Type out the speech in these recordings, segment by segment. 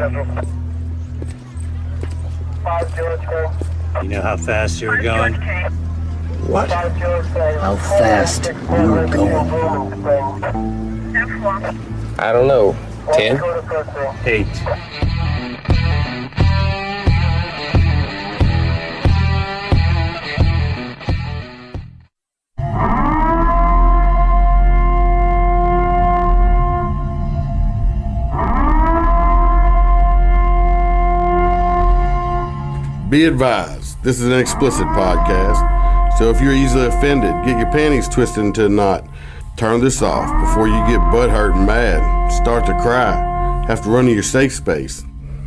You know how fast you were going? What? How fast you were going? I don't know. 10? 8. Be advised, this is an explicit podcast, so if you're easily offended, get your panties twisted into a knot. Turn this off before you get butthurt and mad, start to cry, have to run to your safe space.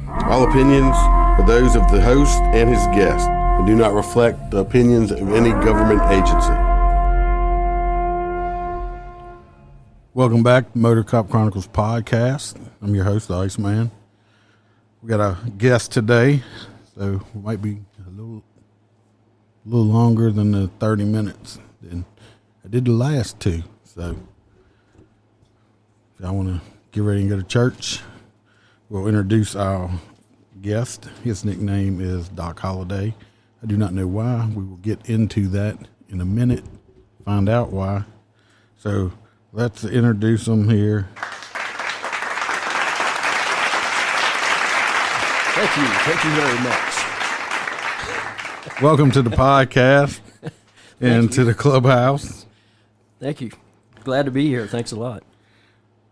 All opinions are those of the host and his guest and do not reflect the opinions of any government agency. Welcome back to MOTORCOP Chronicles podcast. I'm your host, the Iceman. We got a guest today. So it might be a little longer than the 30 minutes than I did the last two. So if y'all want to get ready and go to church, we'll introduce our guest. His nickname is Doc Holliday. I do not know why. We will get into that in a minute, find out why. So let's introduce him here. Thank you very much. Welcome to the podcast and to the clubhouse. Thank you. Glad to be here. Thanks a lot.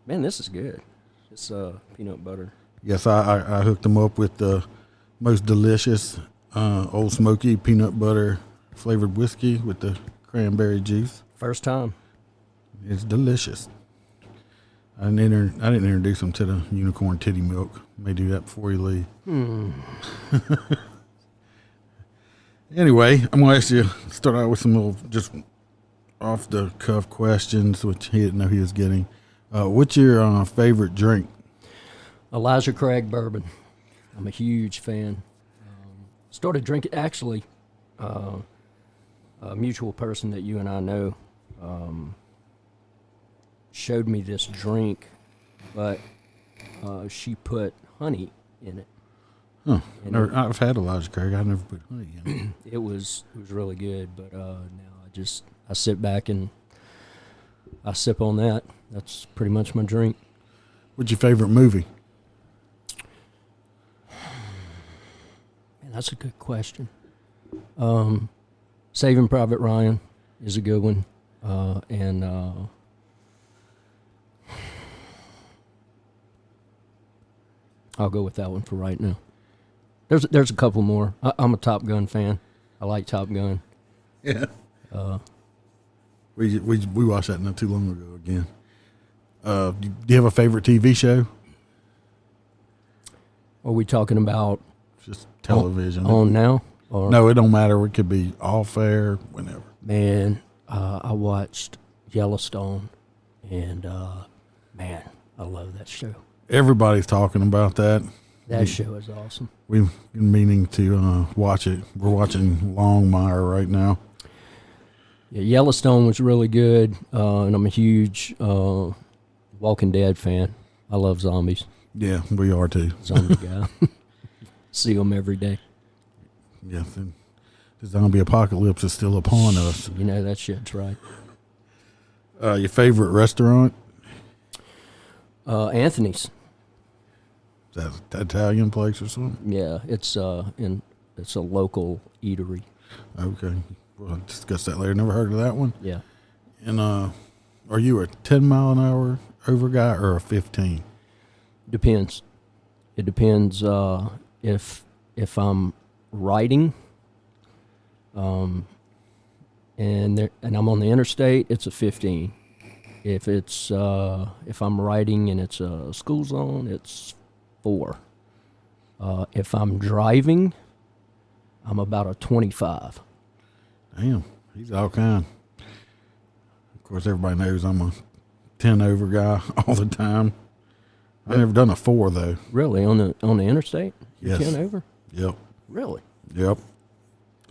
Man, this is good. It's peanut butter. Yes, I hooked them up with the most delicious Old Smoky peanut butter flavored whiskey with the cranberry juice. First time. It's delicious. I didn't introduce them to the unicorn titty milk. May do that before you leave. Anyway, I'm going to ask you, start out with some little just off-the-cuff questions, which he didn't know he was getting. What's your favorite drink? Elijah Craig bourbon. I'm a huge fan. Started drinking, actually, a mutual person that you and I know showed me this drink, but she put honey in it. Huh. I've had Elijah Craig. I've never put honey in it. It was really good, but now I sit back and I sip on that. That's pretty much my drink. What's your favorite movie? Man, that's a good question. Saving Private Ryan is a good one, and I'll go with that one for right now. There's a couple more. I'm a Top Gun fan. I like Top Gun. Yeah. We watched that not too long ago again. Do you have a favorite TV show? Are we talking about just television? On now? Or? No, it don't matter. It could be off air, whenever. Man, I watched Yellowstone, and man, I love that show. Everybody's talking about that. That show is awesome. We've been meaning to watch it. We're watching Longmire right now. Yeah, Yellowstone was really good, and I'm a huge Walking Dead fan. I love zombies. Yeah, we are too. Zombie guy. See them every day. Yeah, the zombie apocalypse is still upon us. You know that shit's right. Your favorite restaurant? Anthony's. Is that an Italian place or something? Yeah, it's a local eatery. Okay, we'll discuss that later. Never heard of that one. Yeah. And are you a 10-mile-an-hour over guy or a 15? Depends. It depends if I'm riding, and I'm on the interstate, it's a 15. If I'm riding and it's a school zone, it's 4. If I'm driving, I'm about a 25. Damn, he's all kind. Of course, everybody knows I'm a 10 over guy all the time. I've never done a 4 though. Really, on the interstate? Yes. 10 over? Yep. Really? Yep.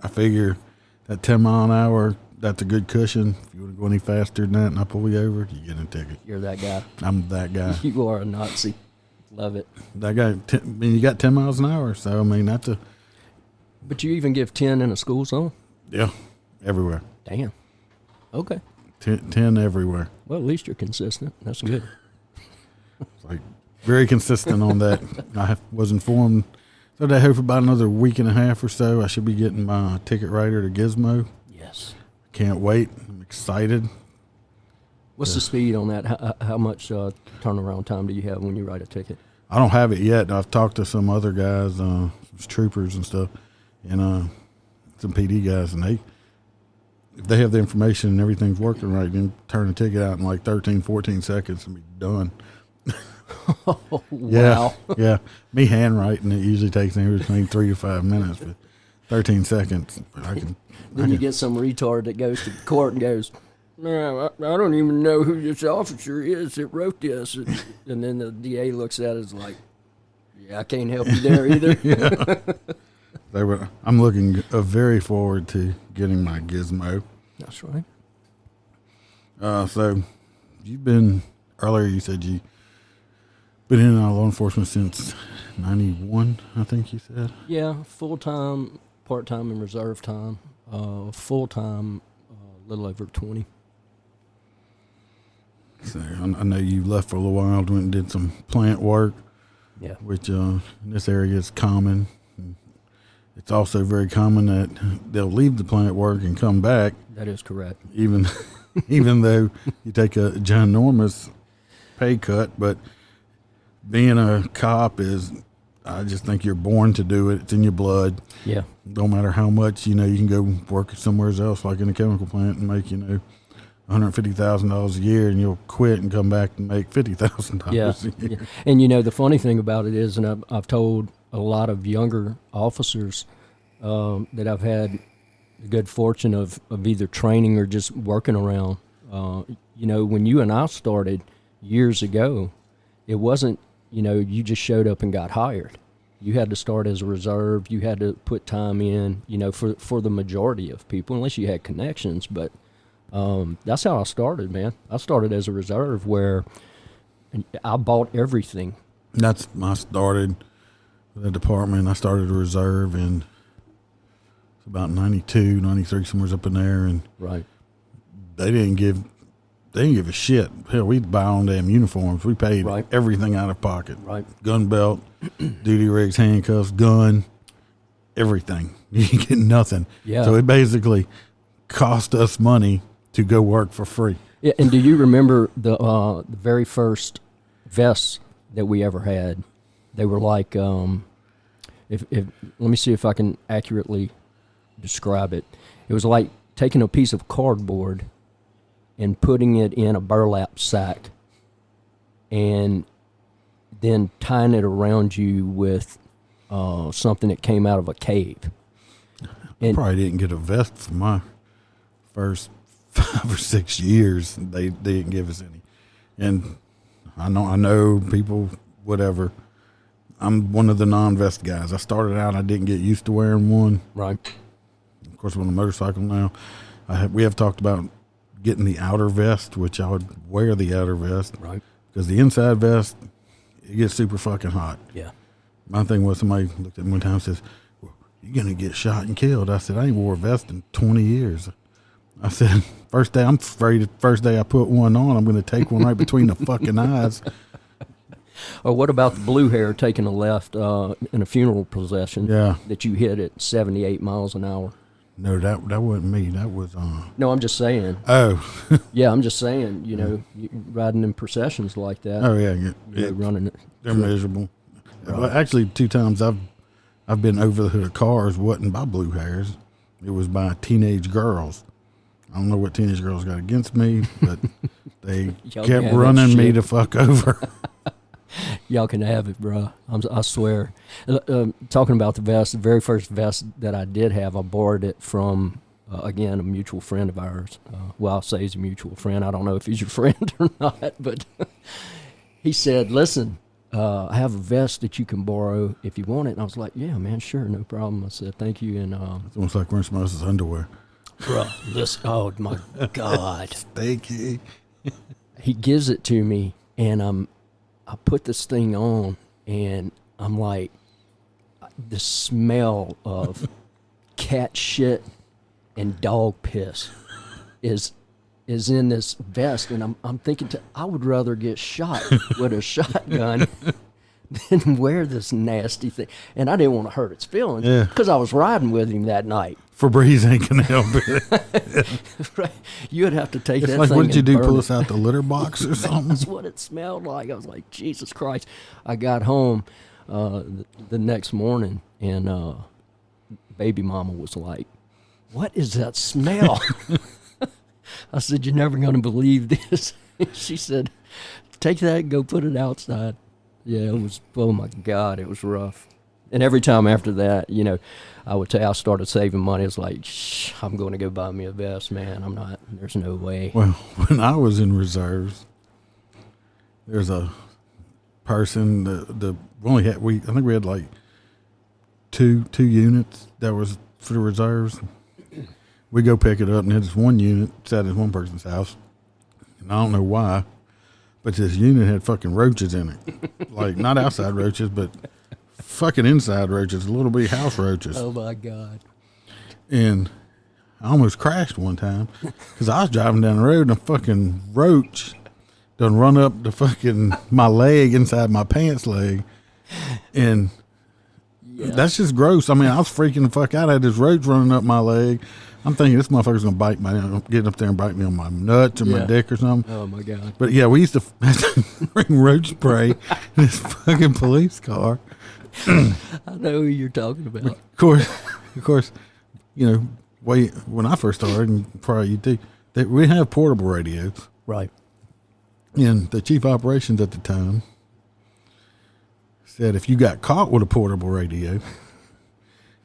I figure that 10 mile an hour, that's a good cushion. If you want to go any faster than that and I pull you over, you get a ticket. You're that guy. I'm that guy. You are a Nazi. Love it. That guy, you got 10 miles an hour, so I mean that's a. But you even give 10 in a school zone? Yeah, everywhere. Damn. Okay. 10 everywhere. Well, at least you're consistent. That's good. It's like very consistent on that. I was informed. So I hope about another week and a half or so, I should be getting my ticket writer to Gizmo. Yes. Can't wait. I'm excited. What's the speed on that? How much turnaround time do you have when you write a ticket? I don't have it yet. I've talked to some other guys, some troopers and stuff, and some PD guys, and if they have the information and everything's working right, then turn the ticket out in like 13, 14 seconds and be done. Oh, wow. Yeah. Me handwriting, it usually takes anywhere between 3 to 5 minutes, but 13 seconds. Then you get some retard that goes to court and goes, "Man, I don't even know who this officer is that wrote this." And then the DA looks at it as like, "Yeah, I can't help you there either." Yeah. I'm looking very forward to getting my Gizmo. That's right. So you've been, earlier you said you been in law enforcement since 91, I think you said. Yeah, full-time, part-time, and reserve time. Full-time, a little over 20. So I know you left for a little while, went and did some plant work. Yeah. Which in this area is common. It's also very common that they'll leave the plant work and come back. That is correct. Even though you take a ginormous pay cut, but being a cop I just think you're born to do it. It's in your blood. Yeah. No matter how much, you can go work somewhere else, like in a chemical plant, and make, $150,000 a year, and you'll quit and come back and make $50,000 a year. Yeah. And the funny thing about it is, and I've told a lot of younger officers that I've had the good fortune of either training or just working around. When you and I started years ago, it wasn't, you just showed up and got hired. You had to start as a reserve. You had to put time in, for the majority of people, unless you had connections. But that's how I started, man. I started as a reserve where I bought everything. I started with the department. I started a reserve in about 92, 93, somewhere up in there. And right. They didn't give a shit. Hell, we'd buy on damn uniforms. We paid everything out of pocket. Right. Gun belt, duty rigs, handcuffs, gun, everything. You didn't get nothing. Yeah. So it basically cost us money to go work for free. Yeah, and do you remember the very first vests that we ever had? They were like, if let me see if I can accurately describe it. It was like taking a piece of cardboard and putting it in a burlap sack and then tying it around you with something that came out of a cave. I probably didn't get a vest for my first 5 or 6 years. They didn't give us any. And I know people, whatever. I'm one of the non-vest guys. I started out, I didn't get used to wearing one. Right. Of course, I'm on a motorcycle now. We have talked about getting the outer vest, which I would wear the outer vest. Right. Because the inside vest, it gets super fucking hot. Yeah. My thing was, somebody looked at me one time and says, "Well, you're going to get shot and killed." I said, "I ain't wore a vest in 20 years. I said, first day I put one on, I'm going to take one right between the fucking eyes. Or what about the blue hair taking a left in a funeral procession that you hit at 78 miles an hour? No, that wasn't me. That was No, I'm just saying. Oh. Yeah, I'm just saying, you riding in processions like that. Oh yeah, running it. They're miserable. Right. Well, actually 2 times I've been over the hood of cars wasn't by blue hairs. It was by teenage girls. I don't know what teenage girls got against me, but they kept running me to fuck over. Y'all can have it, bro. I swear. Talking about the vest, the very first vest that I did have, I borrowed it from, again, a mutual friend of ours. Well, I'll say he's a mutual friend. I don't know if he's your friend or not, but he said, "Listen, I have a vest that you can borrow if you want it." And I was like, "Yeah, man, sure, no problem." I said, "Thank you." And it's almost like wearing somebody else's underwear. Bro, listen, oh my God. Thank you. He gives it to me, and I put this thing on, and I'm like, the smell of cat shit and dog piss is in this vest, and I'm thinking, I would rather get shot with a shotgun than wear this nasty thing. And I didn't want to hurt its feelings because I was riding with him that night. Febreze ain't gonna help it. Right. You would have to take It's that like, thing. what did you do? burn Pull it. us out the litter box or something? That's what it smelled like. I was like, Jesus Christ. I got home the next morning, and baby mama was like, what is that smell? I said, you're never going to believe this. She said, take that and go put it outside. Yeah, it was, oh my God, it was rough. And every time after that, you know, I would tell I started saving money. It's like, I'm going to go buy me a vest, man. I'm not, there's no way. Well, when I was in reserves, there's a person, I think we had like two units that was for the reserves. We go pick it up, and this one unit sat at one person's house. And I don't know why, but this unit had fucking roaches in it. Like, not outside roaches, but fucking inside roaches, little bitty house roaches. Oh, my God. And I almost crashed one time because I was driving down the road, and a fucking roach done run up the fucking, my leg, inside my pants leg. And that's just gross. I mean, I was freaking the fuck out. I had this roach running up my leg. I'm thinking this motherfucker's going to bite me, get up there and bite me on my nuts or my dick or something. Oh, my God. But yeah, we used to bring roach spray in this fucking police car. I know who you're talking about. Of course, you know, when I first started, and probably you too, that we have portable radios. Right. And the chief operations at the time said if you got caught with a portable radio,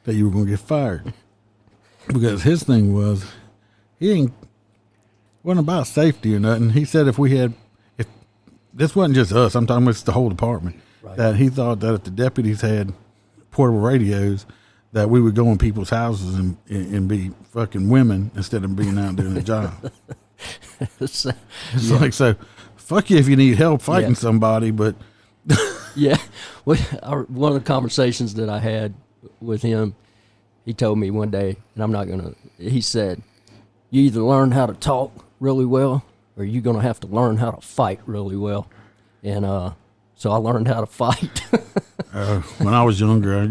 that you were going to get fired. Because his thing was, wasn't about safety or nothing. He said if this wasn't just us, I'm talking about the whole department, Right. that he thought that if the deputies had portable radios, that we would go in people's houses and be fucking women instead of being out doing a job. It's like, so fuck you if you need help fighting somebody, but Yeah. One of the conversations that I had with him, he told me one day, and he said, you either learn how to talk really well or you're going to have to learn how to fight really well. And so I learned how to fight. when I was younger, I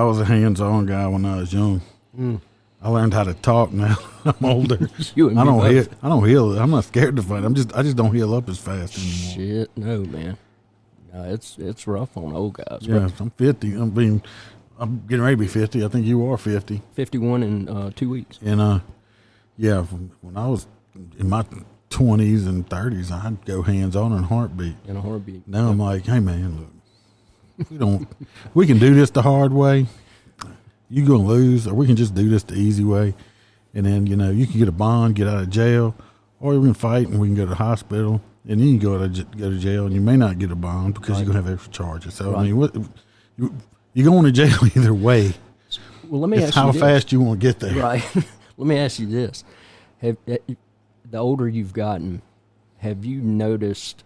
was a hands-on guy when I was young. I learned how to talk now. I'm older. You and I me don't heal. I'm not scared to fight. I just don't heal up as fast anymore. Shit, no, man. No, it's rough on old guys. Yeah, I'm 50. I'm getting ready to be 50. I think you are 50. 51 in 2 weeks. And when I was in my 20s and 30s, I'd go hands-on in a heartbeat. In a heartbeat. Now I'm like, hey man, look, we can do this the hard way. You're gonna lose, or we can just do this the easy way. And then, you know, you can get a bond, get out of jail, or we can fight and we can go to the hospital, and then you can go to jail, and you may not get a bond because you're gonna have extra charges. So I mean, you're going to jail either way. Well, let me ask you how fast you want to get there. Right. Let me ask you this: the older you've gotten, have you noticed?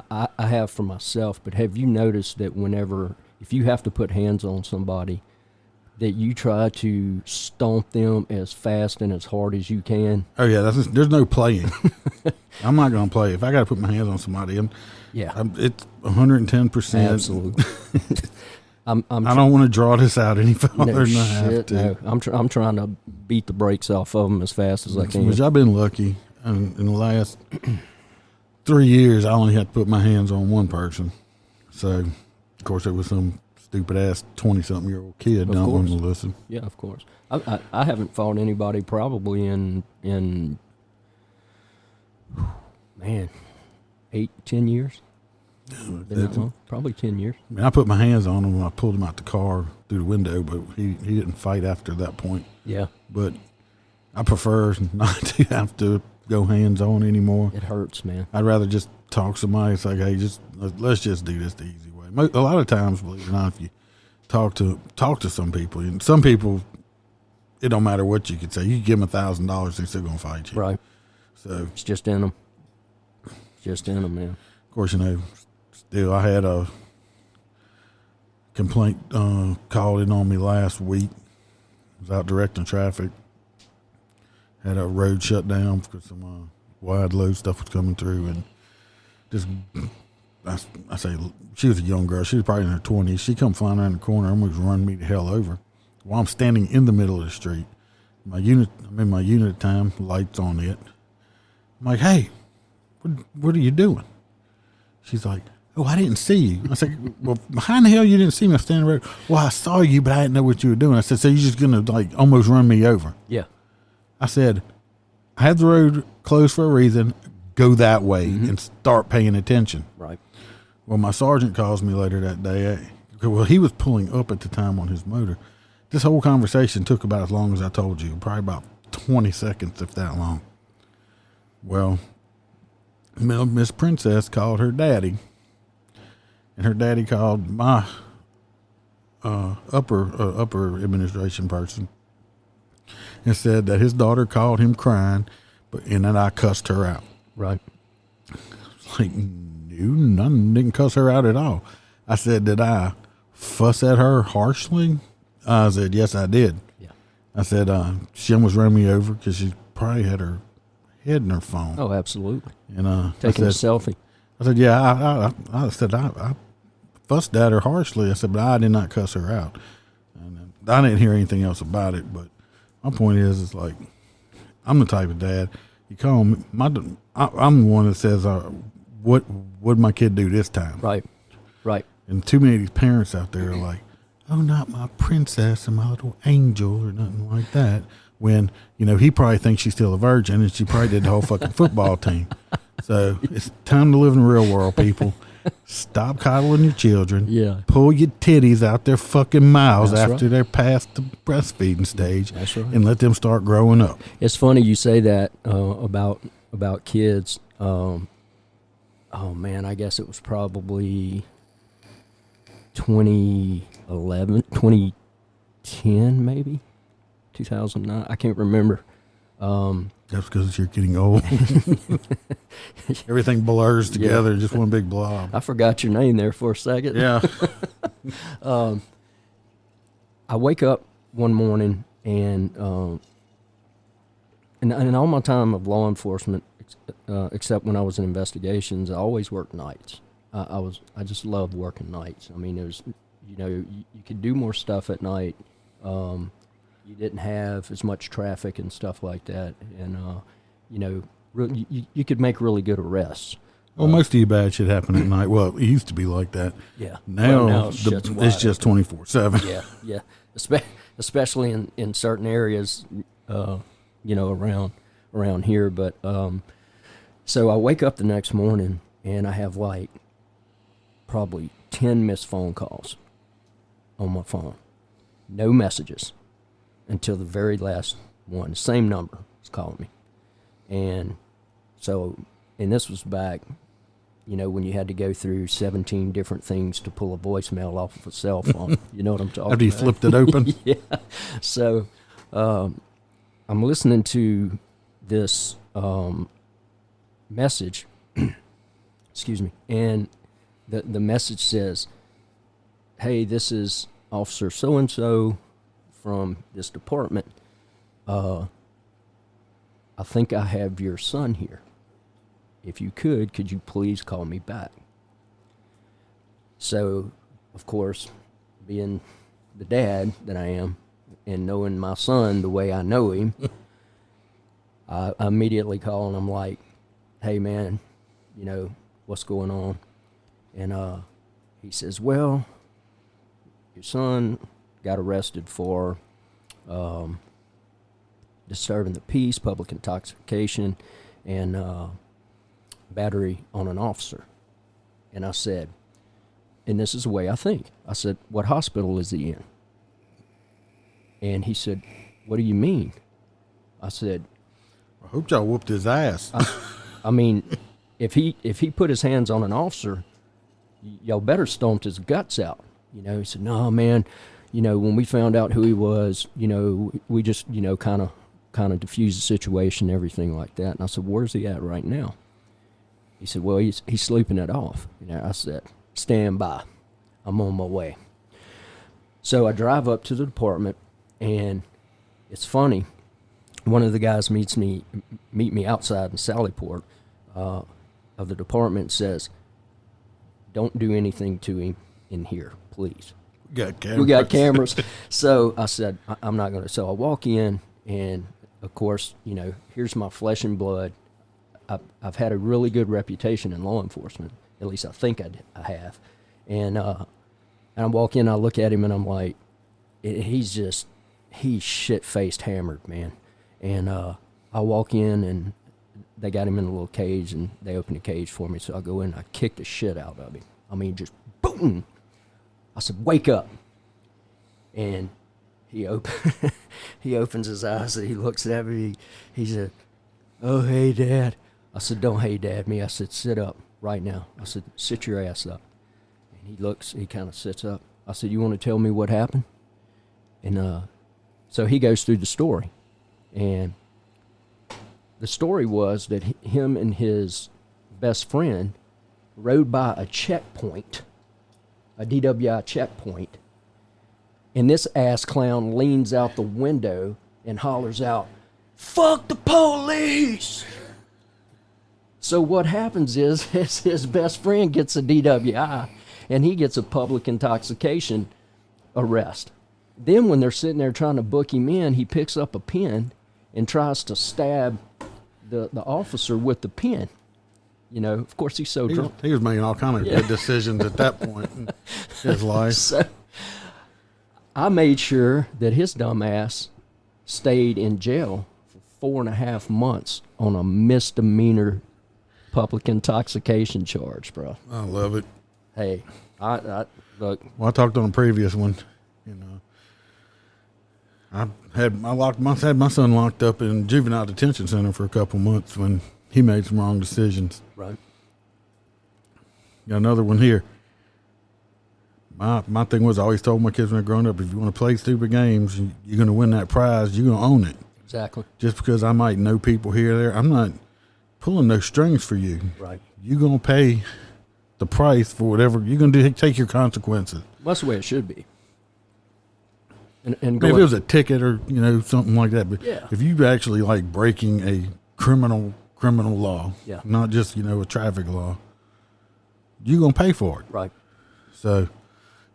I have for myself, but have you noticed that if you have to put hands on somebody, that you try to stomp them as fast and as hard as you can? Oh yeah, there's no playing. I'm not going to play. If I got to put my hands on somebody, it's 110%. Absolutely. I don't want to draw this out any further than I have to. No. I'm trying to beat the brakes off of them as fast as I can. Which I've been lucky. In the last 3 years, I only had to put my hands on one person. So, of course, it was some stupid ass 20-something-year-old kid. Don't want to listen. Yeah, of course. I haven't fought anybody probably in 8-10 years. Been that long? Probably 10 years. I mean, I put my hands on him when I pulled him out the car through the window, but he didn't fight after that point. Yeah. But I prefer not to have to go hands on anymore. It hurts, man. I'd rather just talk to somebody. It's like, hey, let's just do this the easy way. A lot of times, believe it or not, if you talk to some people, and some people, it don't matter what you could say. You can give them $1,000, they're still gonna fight you. Right. So it's just in them. Just in them, man. Of course, still I had a complaint called in on me last week. I was out directing traffic. Had a road shut down because some wide load stuff was coming through, and just I say she was a young girl. She was probably in her 20s. She come flying around the corner, almost run me the hell over. While I'm standing in the middle of the street, I'm in my unit at the time, lights on it. I'm like, hey, what are you doing? She's like, oh, I didn't see you. I said, well, how in the hell you didn't see me? I was standing in the road. Well, I saw you, but I didn't know what you were doing. I said, so you're just going to like almost run me over? Yeah. I said, I have the road closed for a reason. Go that way and start paying attention. Right. Well, my sergeant calls me later that day. Well, he was pulling up at the time on his motor. This whole conversation took about as long as I told you, probably about 20 seconds, if that long. Well, Miss Princess called her daddy, and her daddy called my upper administration person and said that his daughter called him crying, and then I cussed her out. Right. Like, no, didn't cuss her out at all. I said, did I fuss at her harshly? I said, yes, I did. Yeah. I said, she almost ran me over because she probably had her head in her phone. Oh, absolutely. And taking a selfie. I said, yeah, I said, I fussed at her harshly. I said, but I did not cuss her out. And I didn't hear anything else about it. But my point is like, I'm the type of dad, you call me, I'm the one that says, what'd my kid do this time? Right. Right. And too many of these parents out there are like, oh, not my princess and my little angel or nothing like that. When, he probably thinks she's still a virgin and she probably did the whole fucking football team. So it's time to live in the real world, people. Stop coddling your children. Yeah. Pull your titties out their fucking mouths That's after right. they're past the breastfeeding stage. That's right. And let them start growing up. It's funny you say that about kids. Oh, man, I guess it was probably 2010 maybe 2009. I can't remember. That's because you're getting old. Everything blurs together, just one big blob. I forgot your name there for a second. Yeah. I wake up one morning and all my time of law enforcement, except when I was in investigations, I always worked nights. I just loved working nights. I mean, it was, you could do more stuff at night. You didn't have as much traffic and stuff like that, and you could make really good arrests. Well, most of your bad shit happen at night. Well, it used to be like that. Yeah. Now, Well, it's just 24/7. Yeah, yeah. Especially in certain areas, around here. But so I wake up the next morning and I have like probably 10 missed phone calls on my phone. No messages until the very last one. The same number was calling me. And this was back, when you had to go through 17 different things to pull a voicemail off of a cell phone. You know what I'm talking about? After you flipped it open? Yeah. So I'm listening to this message, excuse me, and the message says, hey, this is Officer so-and-so from this department. I think I have your son here. If you could you please call me back? So, of course, being the dad that I am and knowing my son the way I know him, I immediately call and I'm like, hey, man, what's going on? And he says, well, your son got arrested for disturbing the peace, public intoxication, and battery on an officer. And I said, and this is the way I think. I said, what hospital is he in? And he said, what do you mean? I said, I hope y'all whooped his ass. I mean, if he put his hands on an officer, y'all better stomped his guts out. He said, no, man, when we found out who he was, we just, kind of diffused the situation, everything like that. And I said, where's he at right now? He said, well, he's sleeping it off. I said, stand by. I'm on my way. So I drive up to the department, and it's funny. One of the guys meet me outside in Sallyport of the department and says, don't do anything to him in here, please. We got cameras. So I said, I'm not going to. So I walk in, and, of course, here's my flesh and blood. I've had a really good reputation in law enforcement. At least I think I have. And I walk in, I look at him, and I'm like, he's shit-faced hammered, man. And I walk in, and they got him in a little cage, and they open the cage for me. So I go in, and I kick the shit out of him. I mean, just boom. I said, wake up. And he opens his eyes, and he looks at me. He said, oh, hey, Dad. I said, don't hey, Dad me. I said, sit up right now. I said, sit your ass up. And he kind of sits up. I said, you want to tell me what happened? And so he goes through the story. And the story was that him and his best friend rode by a checkpoint, a DWI checkpoint, and this ass clown leans out the window and hollers out, fuck the police! So what happens is his best friend gets a DWI, and he gets a public intoxication arrest. Then when they're sitting there trying to book him in, he picks up a pen and tries to stab the officer with the pen. Of course, he's so drunk. He was making all kind of good decisions at that point in his life. So I made sure that his dumb ass stayed in jail for 4.5 months on a misdemeanor public intoxication charge, bro. I love it. Hey, I look. Well, I talked on a previous one. I had my son locked up in juvenile detention center for a couple months when he made some wrong decisions. Right. Got another one here. My thing was, I always told my kids when they're growing up, if you want to play stupid games, you're going to win that prize. You're going to own it. Exactly. Just because I might know people here or there, I'm not pulling no strings for you. Right. You're going to pay the price for whatever. You're going to take your consequences. That's the way it should be. And if it was a ticket or something like that, but yeah. If you actually like breaking a criminal law, yeah. Not just a traffic law, you're gonna pay for it. Right. So,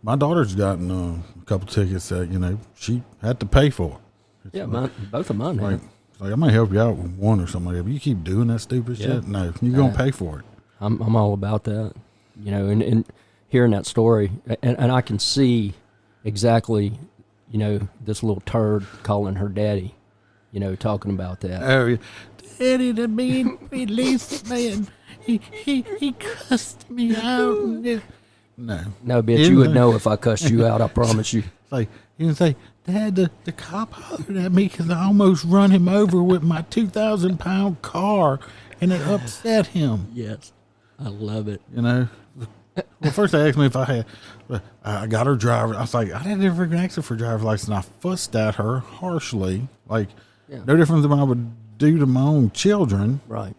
my daughter's gotten a couple tickets that she had to pay for. It's yeah, both of mine have. Like I might help you out with one or something like that, but you keep doing that stupid shit. No, you're gonna pay for it. I'm all about that. And hearing that story, and I can see exactly. This little turd calling her daddy, talking about that. Oh, yeah. Daddy, the mean release man, he cussed me out. No, bitch, you would know if I cussed you out. I promise you. Like he would say, Dad, the cop hollered at me because I almost run him over with my 2,000-pound car, and it upset him. Yes, I love it. Well, first they asked me if I got her driver. I was like, I didn't ever ask her for a driver's license. And I fussed at her harshly, no different than I would do to my own children. Right.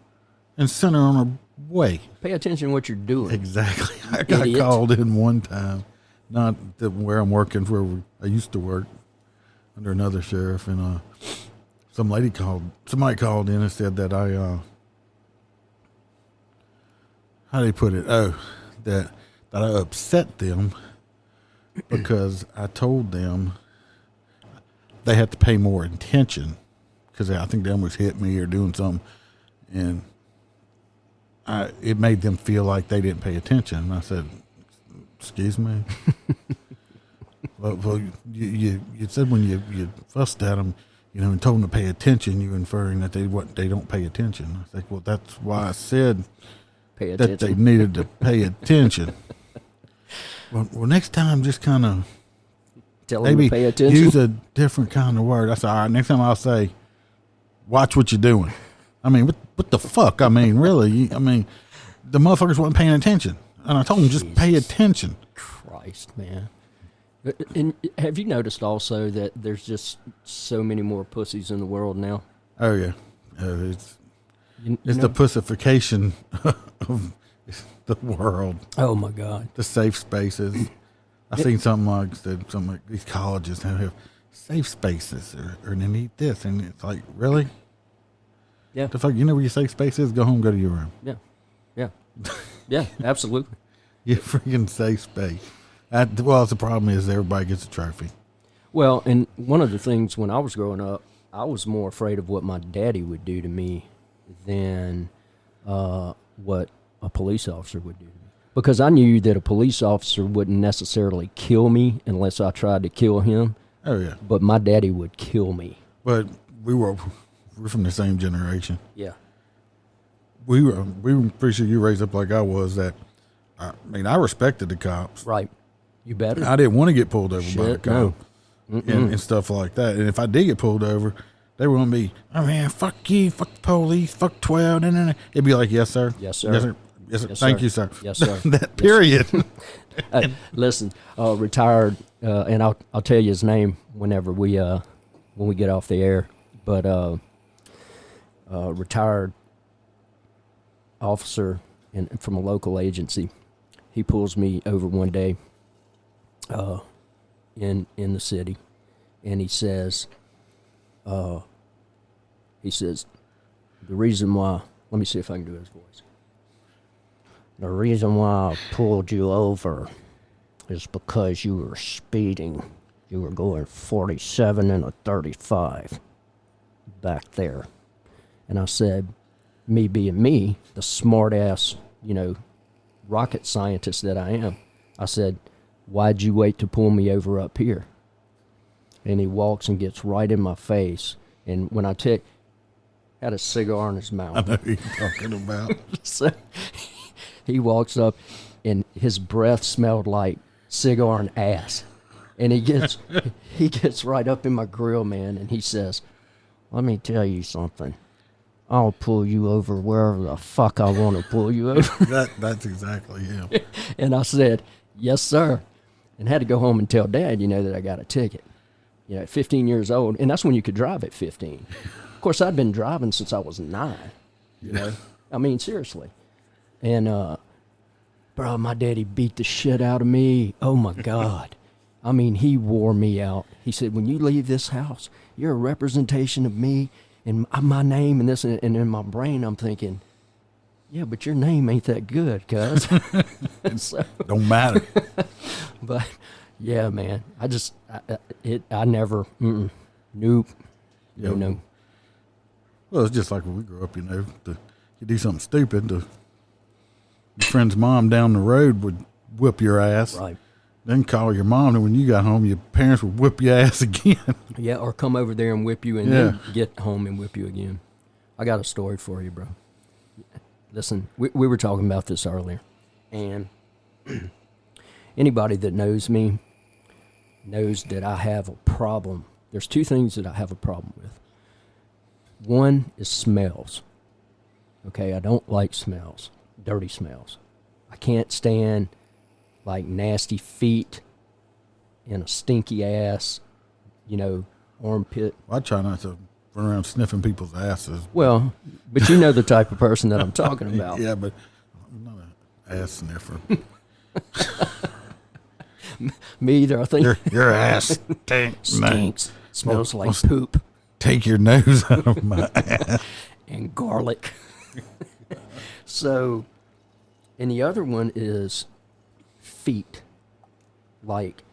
And sent her on her way. Pay attention to what you're doing. Exactly. I got called in one time, not where I'm working, where I used to work under another sheriff, and somebody called in and said that how do you put it? Oh. That I upset them because I told them they had to pay more attention because I think they almost hit me or doing something, and it made them feel like they didn't pay attention. And I said, "Excuse me." well, you said when you fussed at them, and told them to pay attention, you inferring that they don't pay attention. I think, well, that's why I said. That they needed to pay attention. well, next time, just kind of tell them to pay attention. Use a different kind of word. I said, all right, next time I'll say, watch what you're doing. I mean, what the fuck? I mean, really? The motherfuckers weren't paying attention. And I told them, just pay attention. Christ, man. And have you noticed also that there's just so many more pussies in the world now? Oh, yeah. It's the pussification of the world. Oh my God. The safe spaces. I seen something like these colleges now have safe spaces, or they need this, and it's like, really? Yeah. The fuck, you know where your safe space is? Go home, go to your room. Yeah. Yeah. Yeah, absolutely. Your freaking safe space. Well, the problem is everybody gets a trophy. Well, and one of the things when I was growing up, I was more afraid of what my daddy would do to me than what a police officer would do to me. Because I knew that a police officer wouldn't necessarily kill me unless I tried to kill him. Oh, yeah. But my daddy would kill me. But we're from the same generation. Yeah. We were pretty sure you raised up like I was. That I respected the cops. Right. You better. I didn't want to get pulled over by the Shit, no. cop and stuff like that. And if I did get pulled over, they were going to be, oh man, fuck you, fuck the police, fuck 12. It'd be like, yes sir, Yes, sir. yes sir, yes sir, Yes, thank sir. you sir, Yes, sir. That period. Listen, retired, and I'll tell you his name whenever when we get off the air. But retired officer from a local agency. He pulls me over one day in the city, and he says, the reason why. Let me see if I can do his voice. The reason why I pulled you over is because you were speeding. You were going 47 and a 35 back there. And I said, me being me, the smart ass, rocket scientist that I am, I said, why'd you wait to pull me over up here? And he walks and gets right in my face. And when I had a cigar in his mouth. I know who you're talking about. So he walks up, and his breath smelled like cigar and ass. And he gets right up in my grill, man, and he says, let me tell you something. I'll pull you over wherever the fuck I want to pull you over. That's exactly him. And I said, yes, sir. And had to go home and tell Dad, that I got a ticket. At 15 years old. And that's when you could drive at 15. Of course, I'd been driving since I was 9. I mean, seriously. And, bro, my daddy beat the shit out of me. Oh, my God. I mean, he wore me out. He said, when you leave this house, you're a representation of me and my name and this. And in my brain, I'm thinking, yeah, but your name ain't that good, cuz. So, don't matter. But, yeah, man, I never, nope, no. Well, it's just like when we grew up, you do something stupid, your friend's mom down the road would whip your ass. Right. Then call your mom, and when you got home, your parents would whip your ass again. Yeah, or come over there and whip you, and then get home and whip you again. I got a story for you, bro. Listen, we were talking about this earlier, and anybody that knows me knows that I have a problem. There's 2 things that I have a problem with. One is smells. Okay, I don't like smells, dirty smells. I can't stand like nasty feet and a stinky ass, armpit. Well, I try not to run around sniffing people's asses. Well, but you know the type of person that I'm talking about. Yeah, but I'm not an ass sniffer. Me either, I think. Your ass stinks. Smells like poop. Take your nose out of my ass. And garlic. So, and the other one is feet. Like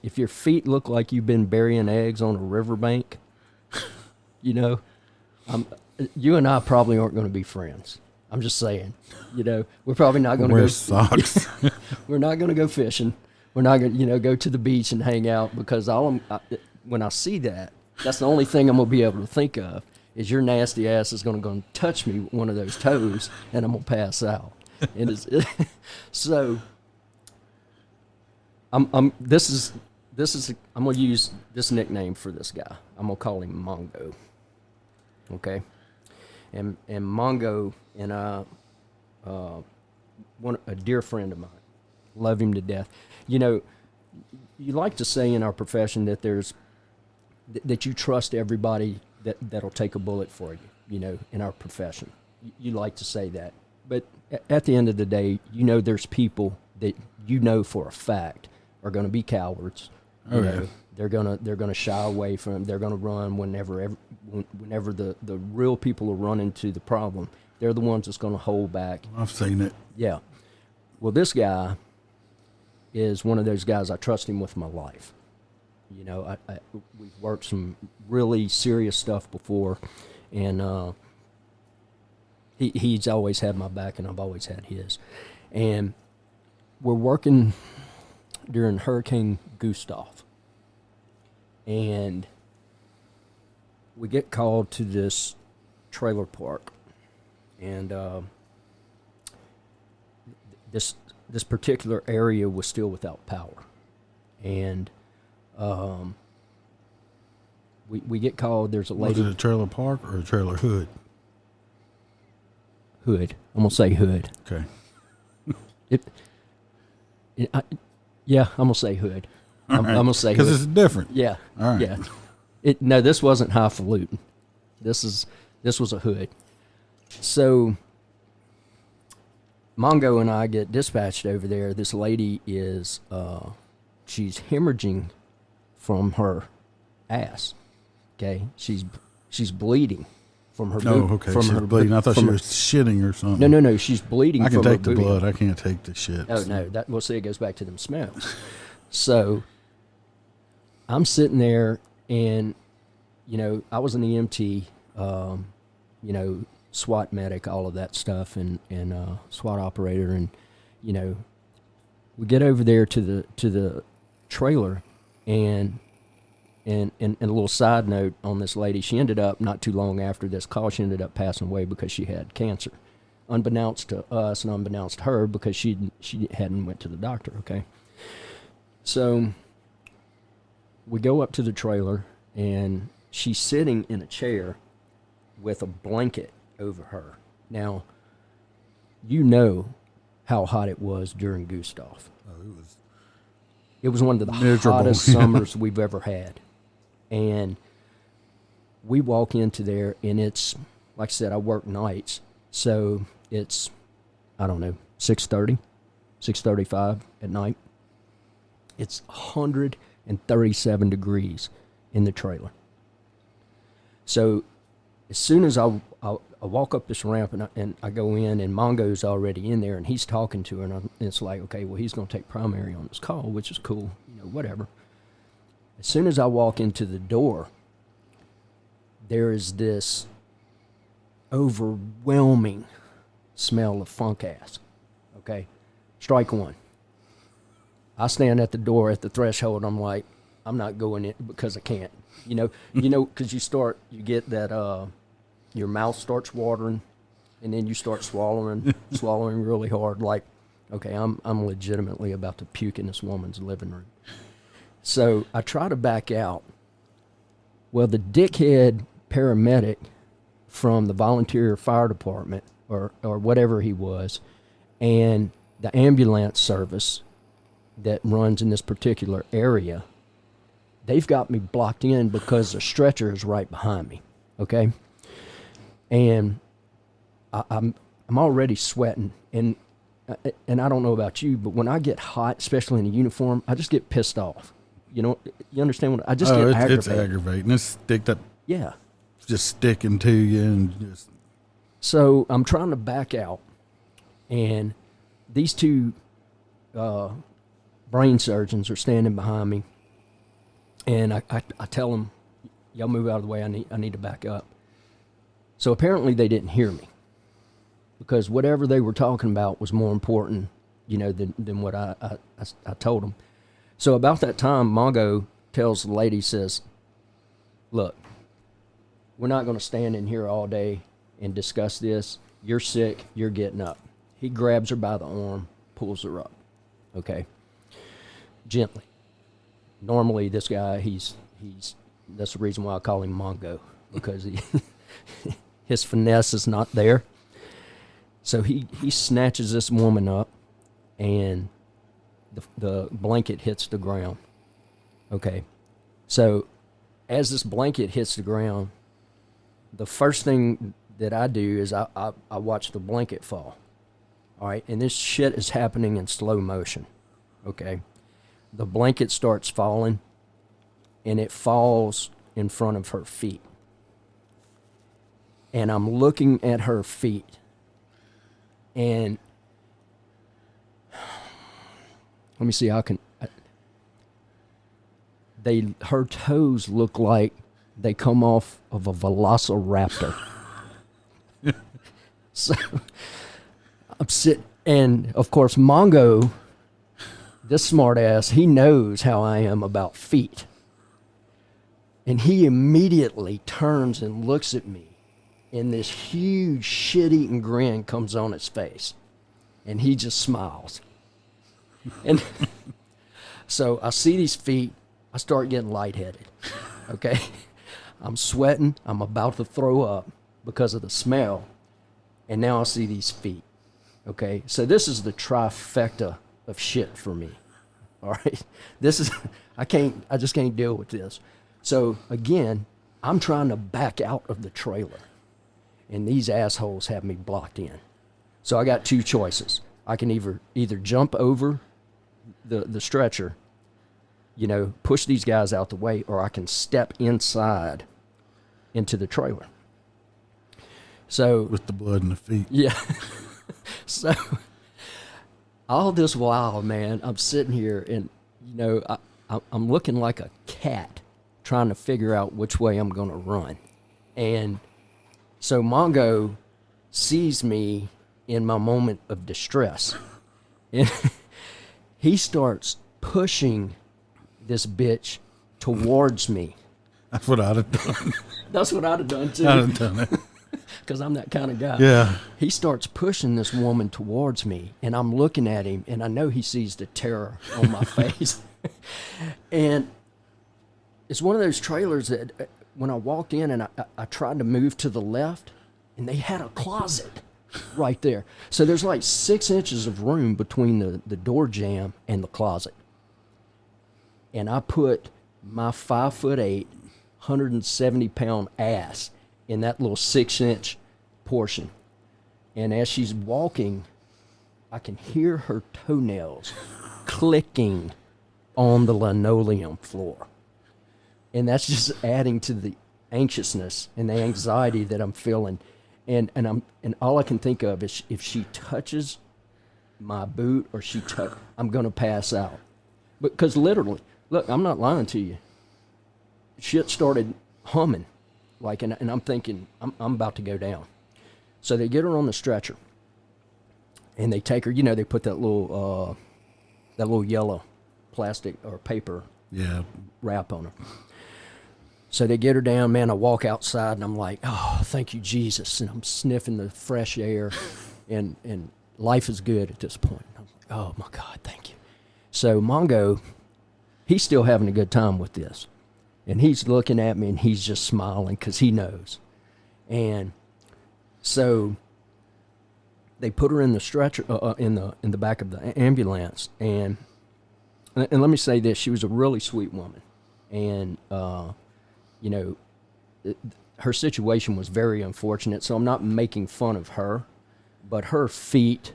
if your feet look like you've been burying eggs on a riverbank, you and I probably aren't going to be friends. I'm just saying, we're probably not going to go. Wear socks. We're not going to go fishing. We're not going to, go to the beach and hang out because when I see that, that's the only thing I'm going to be able to think of is your nasty ass is going to touch me with one of those toes and I'm going to pass out. And so I'm going to use this nickname for this guy. I'm going to call him Mongo. Okay. And Mongo and a dear friend of mine, love him to death. You like to say in our profession that that you trust everybody that'll take a bullet for you. In our profession, you like to say that. But at the end of the day, there's people that for a fact are going to be cowards. You know, they're gonna shy away from. They're gonna run whenever the real people are running to the problem. They're the ones that's gonna hold back. I've seen it. Yeah. Well, this guy is one of those guys. I trust him with my life. You know, we've worked some really serious stuff before, and he's always had my back, and I've always had his. And we're working during Hurricane Gustav, and we get called to this trailer park, and this particular area was still without power, and we get called. There's a lady. Was it a trailer park or a trailer hood? Hood. I'm gonna say hood. Okay. Yeah, I'm gonna say hood. I'm gonna say because hood. it's different. Yeah. All right. Yeah. No, this wasn't highfalutin. This was a hood. So Mongo and I get dispatched over there. This lady is she's hemorrhaging from her ass. Okay, she's bleeding from her. Oh, okay. From She's her bleeding. I thought she from was shitting or something. No. She's bleeding. I can from her take the booty. blood. I can't take the shit. Oh no, we'll see. It goes back to them smells. So I'm sitting there, and I was an EMT, SWAT medic, all of that stuff, and SWAT operator, and we get over there to the trailer, and a little side note on this lady, she ended up not too long after this call, she ended up passing away because she had cancer, unbeknownst to us and unbeknownst to her because she hadn't went to the doctor. Okay, so we go up to the trailer, and she's sitting in a chair with a blanket over her. Now, how hot it was during Gustav. Oh, It was one of the miserable. hottest summers we've ever had. And we walk into there, and it's, like I said, I work nights. So it's, I don't know, 6:30, 6:35 at night. It's 137 degrees in the trailer. So as soon as I walk up this ramp, and I go in, and Mongo's already in there, and he's talking to her, and it's like, okay, well, he's going to take primary on this call, which is cool, whatever. As soon as I walk into the door, there is this overwhelming smell of funk ass. Okay? Strike one. I stand at the door at the threshold. I'm like, I'm not going in because I can't. Because you get that, your mouth starts watering, and then you start swallowing really hard. Like, okay, I'm legitimately about to puke in this woman's living room. So I try to back out. Well, the dickhead paramedic from the volunteer fire department, or whatever he was, and the ambulance service that runs in this particular area, they've got me blocked in because the stretcher is right behind me. Okay, and I'm already sweating, and I don't know about you, but when I get hot, especially in a uniform, I just get pissed off. You understand what I just get aggravated. It's aggravating. It's sticked up. Yeah. Just sticking to you and just. So I'm trying to back out, and these two brain surgeons are standing behind me, and I tell them, y'all move out of the way. I need to back up. So apparently they didn't hear me, because whatever they were talking about was more important, than what I told them. So about that time, Mongo tells the lady, says, look, we're not going to stand in here all day and discuss this. You're sick. You're getting up. He grabs her by the arm, pulls her up. Okay. Gently. Normally, this guy, he's that's the reason why I call him Mongo, because his finesse is not there. So he snatches this woman up, and the blanket hits the ground. Okay. So as this blanket hits the ground, the first thing that I do is I watch the blanket fall. All right, and this shit is happening in slow motion. Okay, the blanket starts falling, and it falls in front of her feet. And I'm looking at her feet, and let me see how I can. Her toes look like they come off of a velociraptor. So I'm sitting, and of course, Mongo, this smart ass, he knows how I am about feet. And he immediately turns and looks at me, and this huge shit-eating grin comes on his face. And he just smiles. And so I see these feet, I start getting lightheaded, okay? I'm sweating, I'm about to throw up because of the smell, and now I see these feet, okay? So this is the trifecta of shit for me, all right? This is, I just can't deal with this. So again, I'm trying to back out of the trailer, and these assholes have me blocked in. So I got two choices. I can either jump over the stretcher, you know, push these guys out the way, or I can step inside into the trailer. So With the blood in the feet. yeah. So all this while, man, I'm sitting here and, you know, I'm looking like a cat trying to figure out which way I'm going to run. And so Mongo sees me in my moment of distress. And he starts pushing this bitch towards me. That's what I'd have done. That's what I'd have done too. I'd have done it. Because I'm that kind of guy. Yeah. He starts pushing this woman towards me, and I'm looking at him, and I know he sees the terror on my face. And it's one of those trailers that when I walked in and I tried to move to the left, and they had a closet right there. So there's like 6 inches of room between the door jamb and the closet. And I put my 5'8", 170-pound ass in that little 6-inch portion. And as she's walking, I can hear her toenails clicking on the linoleum floor. And that's just adding to the anxiousness and the anxiety that I'm feeling. And all I can think of is if she touches my boot or I'm going to pass out. Because literally, look, I'm not lying to you. Shit started humming. Like, and I'm thinking, I'm about to go down. So they get her on the stretcher, and they take her. You know, they put that little yellow plastic or paper wrap on her. So they get her down. Man, I walk outside, and I'm like, oh, thank you, Jesus. And I'm sniffing the fresh air, and life is good at this point. I'm like, oh my God, thank you. So Mongo, he's still having a good time with this. And he's looking at me, and he's just smiling because he knows. And so they put her in the stretcher, in the back of the ambulance. And let me say this: she was a really sweet woman, and you know, her situation was very unfortunate. So I'm not making fun of her, but her feet,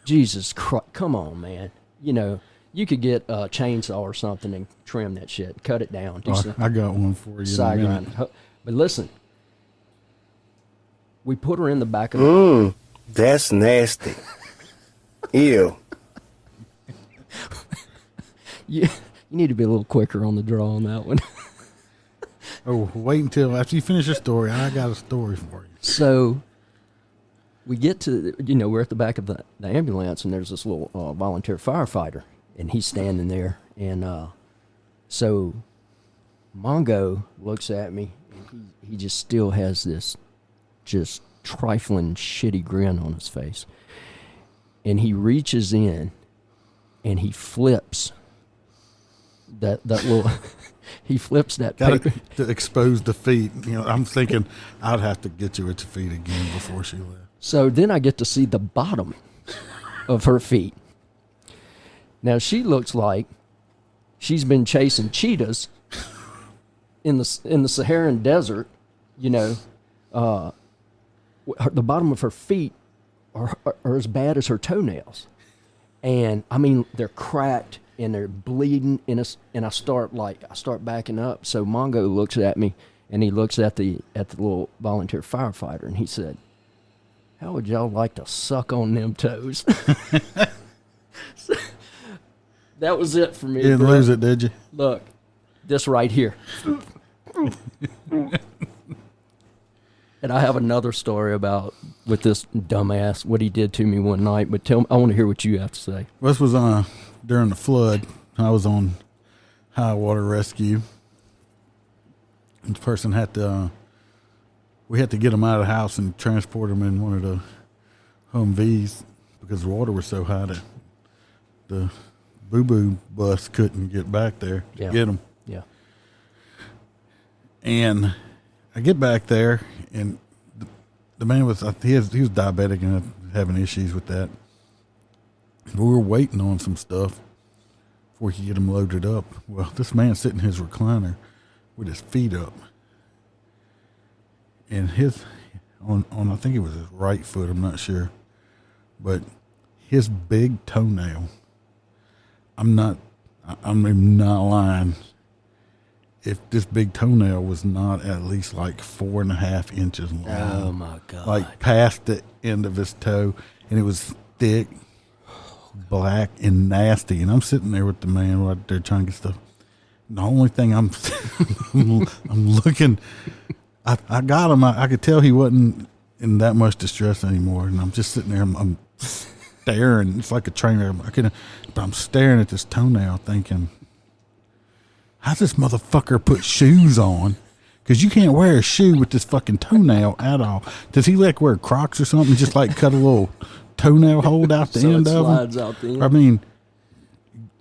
Jesus Christ, come on, man, you know. You could get a chainsaw or something and trim that shit, cut it down. I got one for you. Side grind. But listen, we put her in the back of the... That's nasty. Ew. You need to be a little quicker on the draw on that one. Oh, wait until after you finish your story. I got a story for you. So we get to, we're at the back of the ambulance, and there's this little volunteer firefighter. And he's standing there, and so Mongo looks at me, and he just still has this just trifling, shitty grin on his face. And he reaches in, and he flips that little, he flips that paper. To expose the feet. I'm thinking I'd have to get you at your feet again before she left. So then I get to see the bottom of her feet. Now, she looks like she's been chasing cheetahs in the Saharan desert, the bottom of her feet are as bad as her toenails. And I mean, they're cracked and they're bleeding. And I start backing up. So Mongo looks at me and he looks at the little volunteer firefighter and he said, "How would y'all like to suck on them toes?" So, that was it for me. You didn't lose it, did you? Look, this right here. And I have another story with this dumbass, what he did to me one night. But I want to hear what you have to say. This was during the flood. I was on high water rescue. And the person we had to get them out of the house and transport them in one of the Humvees because the water was so high that the boo-boo bus couldn't get back there to get them. Yeah. And I get back there, and the man was he was diabetic and having issues with that. We were waiting on some stuff before he could get him loaded up. Well, this man sitting in his recliner with his feet up, and on I think it was his right foot, I'm not sure, but his big toenail. I'm not lying. If this big toenail was not at least like 4.5 inches long. Oh my God. Like past the end of his toe, and it was thick, black, and nasty. And I'm sitting there with the man right there trying to get stuff. And the only thing I'm looking, I got him. I could tell he wasn't in that much distress anymore. And I'm just sitting there, I'm staring. It's like a trainer. But I'm staring at this toenail thinking, how's this motherfucker put shoes on? Because you can't wear a shoe with this fucking toenail at all. Does he like wear Crocs or something? Just like cut a little toenail hold out the end of slides him? out the end. I mean,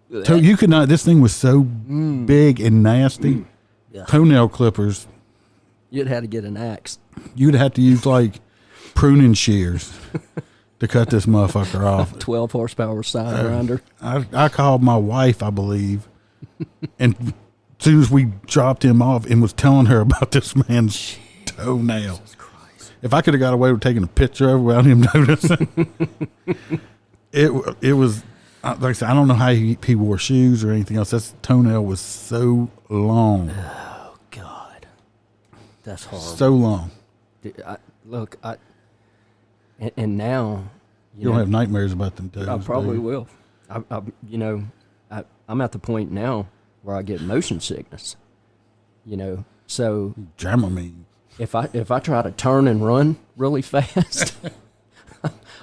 you could not. This thing was so big and nasty. Yeah. Toenail clippers. You'd had to get an axe. You'd have to use like pruning shears to cut this motherfucker off. 12 horsepower side grinder. I called my wife, I believe, and as soon as we dropped him off and was telling her about this man's toenail. If I could have got away with taking a picture of it without him noticing, it was, like I said, I don't know how he wore shoes or anything else. That toenail was so long. Oh, God. That's horrible. So long. Dude, and now... You don't have nightmares about them toes. I probably will. I'm at the point now where I get motion sickness, so Dramamine. if I try to turn and run really fast,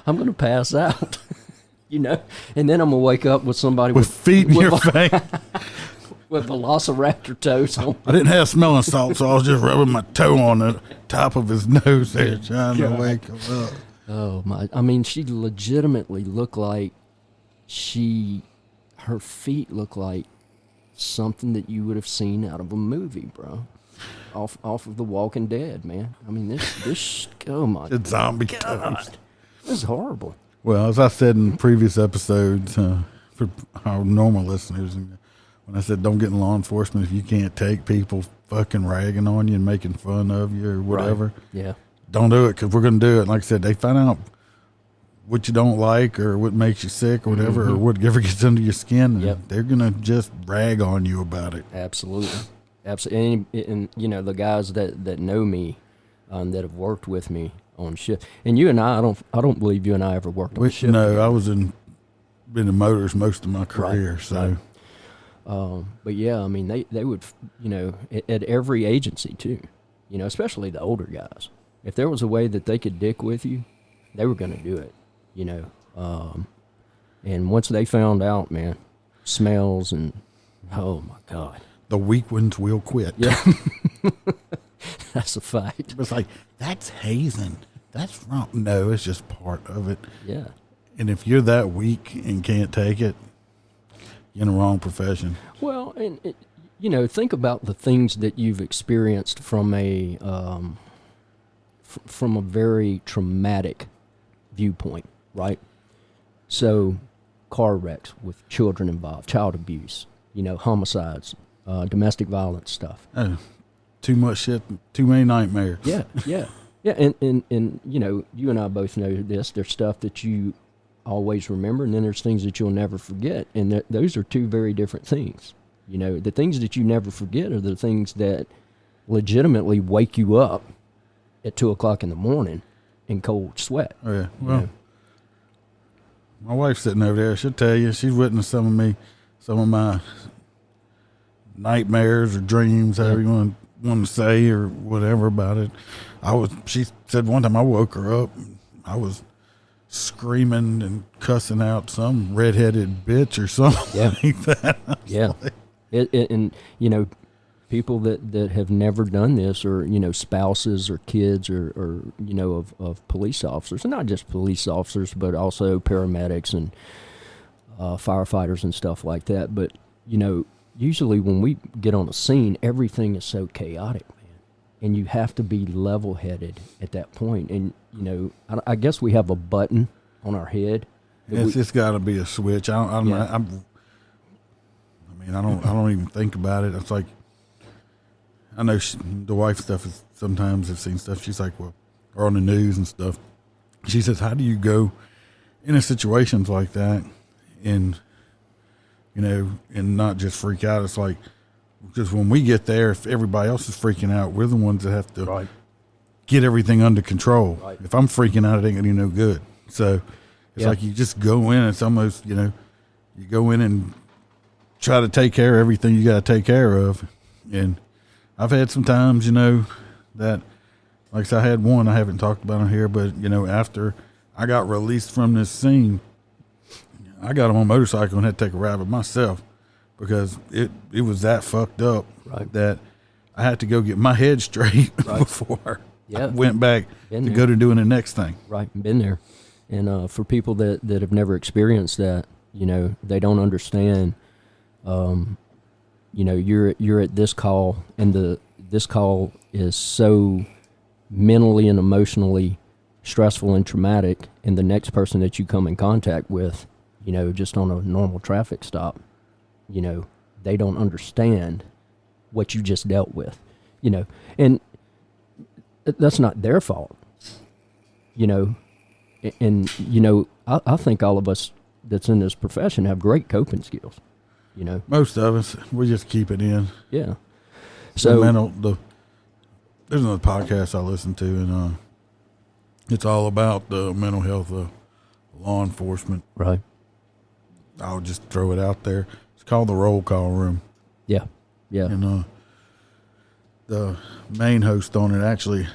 I'm going to pass out, and then I'm going to wake up with somebody With feet in your face. with velociraptor toes on. I didn't have smelling salt, so I was just rubbing my toe on the top of his nose there, trying to wake him up. Oh my! I mean, she legitimately looked like her feet look like something that you would have seen out of a movie, bro. Off of The Walking Dead, man. I mean, this oh my It's zombie God. toes. This is horrible. Well, as I said in previous episodes, for our normal listeners, when I said don't get in law enforcement if you can't take people fucking ragging on you and making fun of you or whatever. Right. Yeah. Don't do it, because we're going to do it. Like I said, they find out what you don't like or what makes you sick or whatever, or whatever gets under your skin, and they're going to just rag on you about it. Absolutely. Absolutely. And the guys that know me, that have worked with me on shift, and you and I don't believe you and I ever worked on shift. No, I was been in motors most of my career, right, so. Right. But yeah, I mean, they would, at every agency too, especially the older guys. If there was a way that they could dick with you, they were going to do it, and once they found out, man, smells and, oh my God. The weak ones will quit. Yeah. That's a fact. It's like, that's hazing. That's wrong. No, it's just part of it. Yeah. And if you're that weak and can't take it, you're in the wrong profession. Well, and think about the things that you've experienced from a very traumatic viewpoint, right? So, car wrecks with children involved, child abuse, homicides, domestic violence stuff. Too much shit, too many nightmares. Yeah, yeah. Yeah, and you know, you and I both know this. There's stuff that you always remember, and then there's things that you'll never forget, and those are two very different things. You know, the things that you never forget are the things that legitimately wake you up at 2:00 in the morning in cold sweat. Oh yeah, well, my wife's sitting over there. She'll tell you she's witnessed some of my nightmares or dreams, however you want to say or whatever about it. She said one time I woke her up, I was screaming and cussing out some redheaded bitch or something like that. Yeah. And, you know, people that have never done this, or, you know, spouses or kids or you know, of police officers, and not just police officers, but also paramedics and firefighters and stuff like that. But, you know, usually when we get on a scene, everything is so chaotic, man. And you have to be level-headed at that point. And, you know, I guess we have a button on our head. It's got to be a switch. I don't even think about it. It's like, I know the wife stuff is sometimes I've seen stuff. She's like, well, or on the news and stuff. She says, how do you go in situations like that and, you know, and not just freak out? It's like, because when we get there, if everybody else is freaking out, we're the ones that have to get everything under control. Right. If I'm freaking out, it ain't going to do no good. So it's like you just go in. It's almost, you know, you go in and try to take care of everything you got to take care of. And I've had some times, you know, that, like I said, I had one I haven't talked about on here, but, you know, after I got released from this scene, I got on my motorcycle and had to take a ride by myself because it was that fucked up that I had to go get my head straight before I went back go to doing the next thing. Right, been there. And for people that have never experienced that, you know, they don't understand. You know, you're at this call, and this call is so mentally and emotionally stressful and traumatic, and the next person that you come in contact with, you know, just on a normal traffic stop, you know, they don't understand what you just dealt with, you know, and that's not their fault, you know, and you know, I think all of us that's in this profession have great coping skills. You know, most of us, we just keep it in. Yeah. So there's another podcast I listen to, and it's all about the mental health of law enforcement. Right. I'll just throw it out there. It's called the Roll Call Room. Yeah. Yeah. And the main host on it actually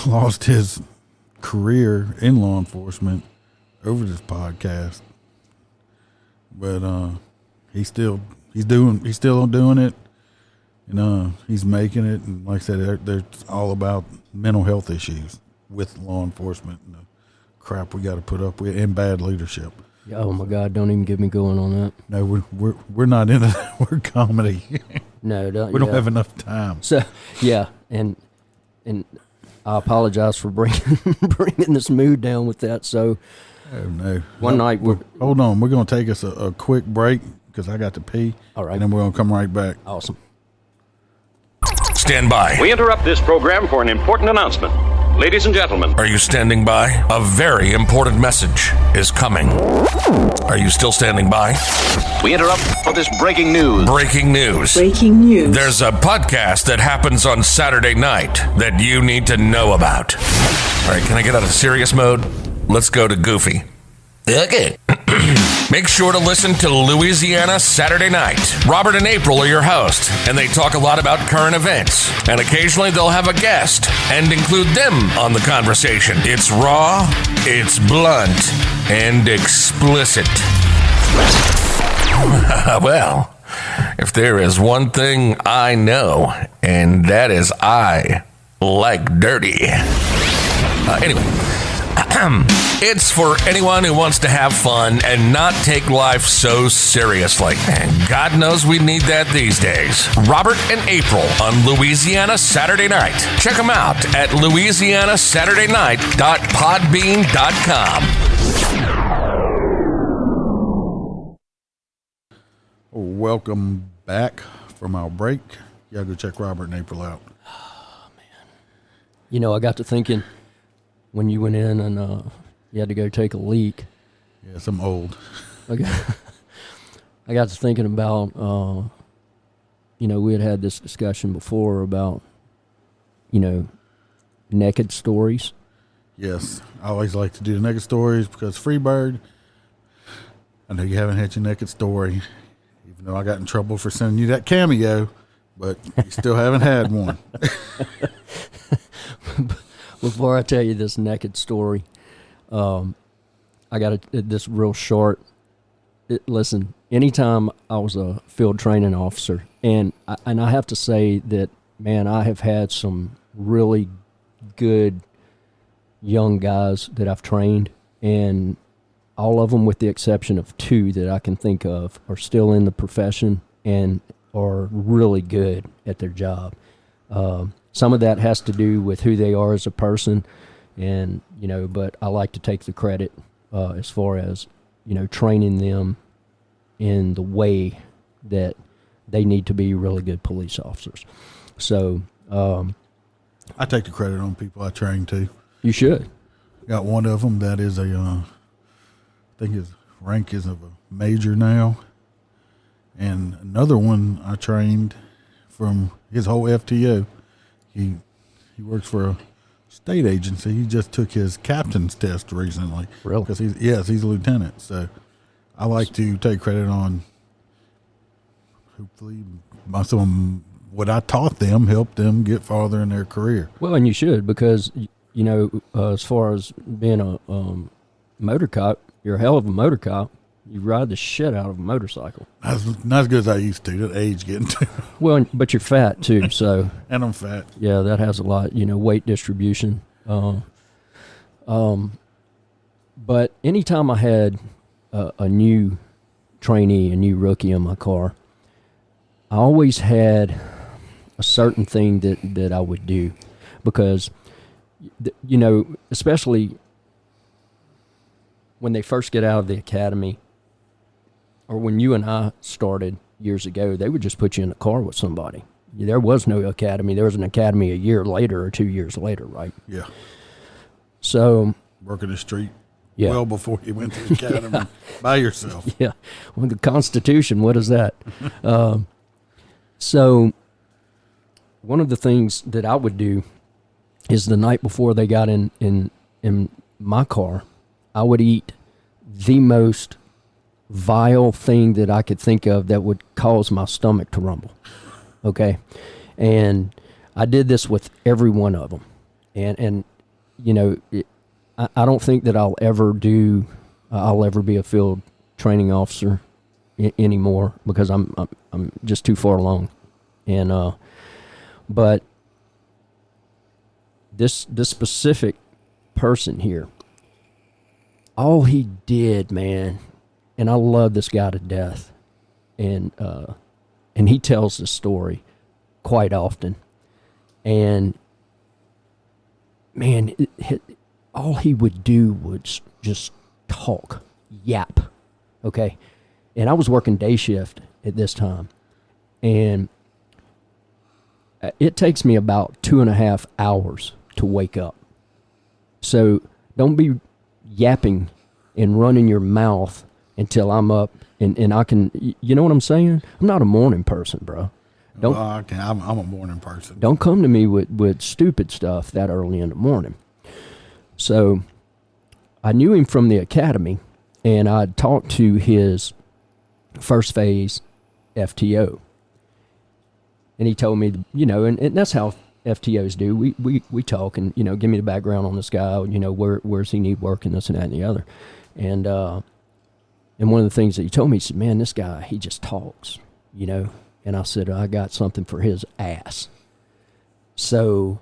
lost his career in law enforcement over this podcast, but he's still doing it, and he's making it. And like I said, they're all about mental health issues with law enforcement and the crap we got to put up with, and bad leadership. Oh my God! Don't even get me going on that. No, we're not into that. We're comedy. No, we don't have enough time. So yeah, and I apologize for bringing this mood down with that. So oh no, one night hold on. We're gonna take us a quick break because I got to pee. All right, and then we're gonna come right back. Awesome. Stand by. We interrupt this program for an important announcement. Ladies and gentlemen. Are you standing by? A very important message is coming. Are you still standing by? We interrupt for this breaking news. Breaking news. Breaking news. There's a podcast that happens on Saturday night that you need to know about. All right, can I get out of serious mode? Let's go to goofy. Okay. Make sure to listen to Louisiana Saturday Night. Robert and April are your hosts, and they talk a lot about current events. And occasionally they'll have a guest and include them on the conversation. It's raw, it's blunt, and explicit. Well, if there is one thing I know, and that is I like dirty. Anyway. It's for anyone who wants to have fun and not take life so seriously. And God knows we need that these days. Robert and April on Louisiana Saturday Night. Check them out at louisianasaturdaynight.podbean.com. Welcome back from our break. You gotta go check Robert and April out. Oh, man. You know, I got to thinking when you went in and you had to go take a leak. Yes, I'm old. I got to thinking about, we had this discussion before about, naked stories. Yes, I always like to do the naked stories because Freebird, I know you haven't had your naked story, even though I got in trouble for sending you that cameo, but you still haven't had one. Before I tell you this naked story, I got this real short. Listen, anytime I was a field training officer, and I have to say that, man, I have had some really good young guys that I've trained, and all of them, with the exception of 2 that I can think of, are still in the profession and are really good at their job. Some of that has to do with who they are as a person, and but I like to take the credit as far as training them in the way that they need to be really good police officers. So I take the credit on people I train too. You should. Got one of them that is I think his rank is of a major now, and another one I trained from his whole FTO. He works for a state agency. He just took his captain's test recently. Really? Because he's a lieutenant. So I like to take credit on, hopefully, what I taught them helped them get farther in their career. Well, and you should, because as far as being a motor cop, you're a hell of a motor cop. You ride the shit out of a motorcycle. Not as good as I used to. That age getting to. Well, but you're fat too, so. And I'm fat. Yeah, that has a lot, weight distribution. But anytime I had a new trainee, a new rookie in my car, I always had a certain thing that I would do, because, especially when they first get out of the academy, or when you and I started years ago, they would just put you in a car with somebody. There was no academy. There was an academy a year later or 2 years later, right? Yeah. So. Working the street. Yeah. Well before you went to the academy by yourself. Yeah. Well, the Constitution, what is that? So one of the things that I would do is the night before they got in my car, I would eat the most vile thing that I could think of that would cause my stomach to rumble. Okay. And I did this with every one of them. And I don't think that I'll ever be a field training officer anymore, because I'm just too far along. And, but this specific person here, all he did, man, and I love this guy to death, and he tells the story quite often, and man, all he would do was just talk, yap, okay? And I was working day shift at this time, and it takes me about 2.5 hours to wake up. So don't be yapping and running your mouth until I'm up and I can, you know what I'm saying? I'm not a morning person, bro. I'm a morning person. Don't come to me with stupid stuff that early in the morning. So I knew him from the academy, and I talked to his first phase FTO. And he told me, and that's how FTOs do. We talk and, give me the background on this guy, where's he need work and this and that and the other. And one of the things that he told me, he said, man, this guy, he just talks, And I said, I got something for his ass. So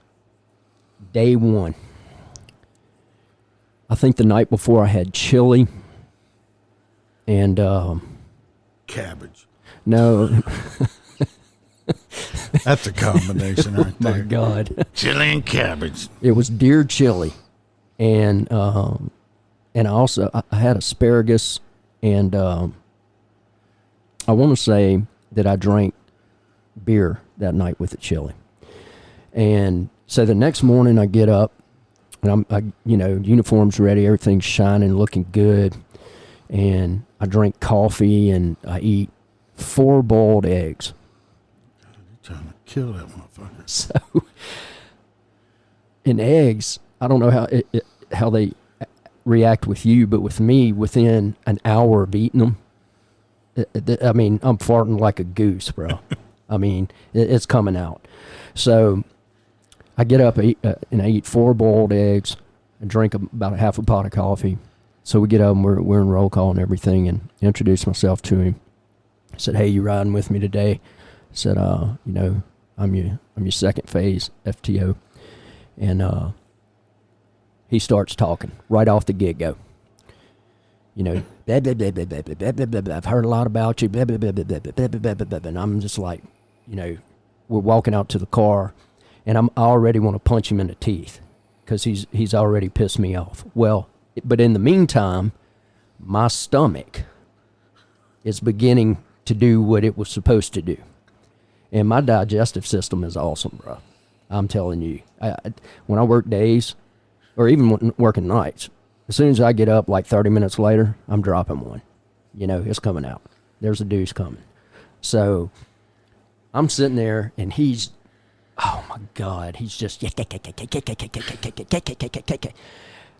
day one, I think the night before I had chili and cabbage. No. That's a combination right there. My God. Chili and cabbage. It was deer chili. And I had asparagus, and I want to say that I drank beer that night with the chili. And so the next morning I get up And uniform's ready, everything's shining, looking good. And I drink coffee and I eat 4 boiled eggs. God, you're trying to kill that motherfucker. So, in eggs, I don't know how they react with you, but with me, within an hour of eating them, I'm farting like a goose, bro. It's coming out. So I get up and I eat 4 boiled eggs and drink about a half a pot of coffee. So we get up and we're in roll call and everything, and introduced myself to him. I said, "Hey, you riding with me today?" I said, I'm your second phase FTO. And he starts talking right off the get-go. Blah, blah, blah, blah, blah, blah, blah, blah, blah. I've heard a lot about you, blah, blah, blah, blah, blah, blah, blah, blah, blah. And I'm just like, we're walking out to the car, and I already want to punch him in the teeth because he's already pissed me off. Well, but in the meantime, my stomach is beginning to do what it was supposed to do. And my digestive system is awesome, bro. I'm telling you. When I work days, or even working nights, as soon as I get up like 30 minutes later, I'm dropping one. It's coming out. There's a deuce coming. So I'm sitting there, and he's, oh my God, he's just,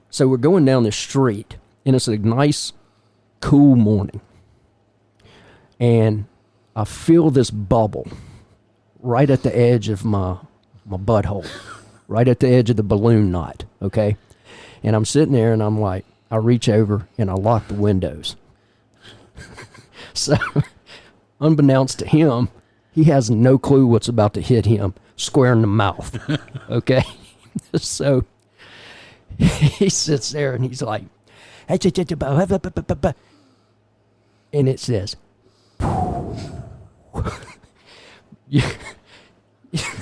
so we're going down the street, and it's a nice, cool morning. And I feel this bubble right at the edge of my butthole, right at the edge of the balloon knot, okay? And I'm sitting there, and I'm like, I reach over, and I lock the windows. So, unbeknownst to him, he has no clue what's about to hit him square in the mouth, okay? So, he sits there, and he's like, and it says,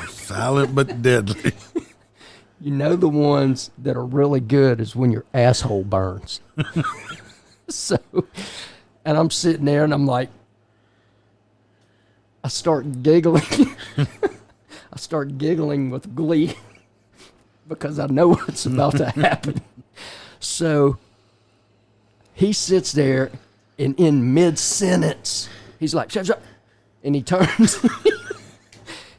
silent but deadly. The ones that are really good is when your asshole burns. So, and I'm sitting there, and I'm like, I start giggling. I start giggling with glee because I know what's about to happen. So he sits there, and in mid-sentence, he's like, shut up. And he turns.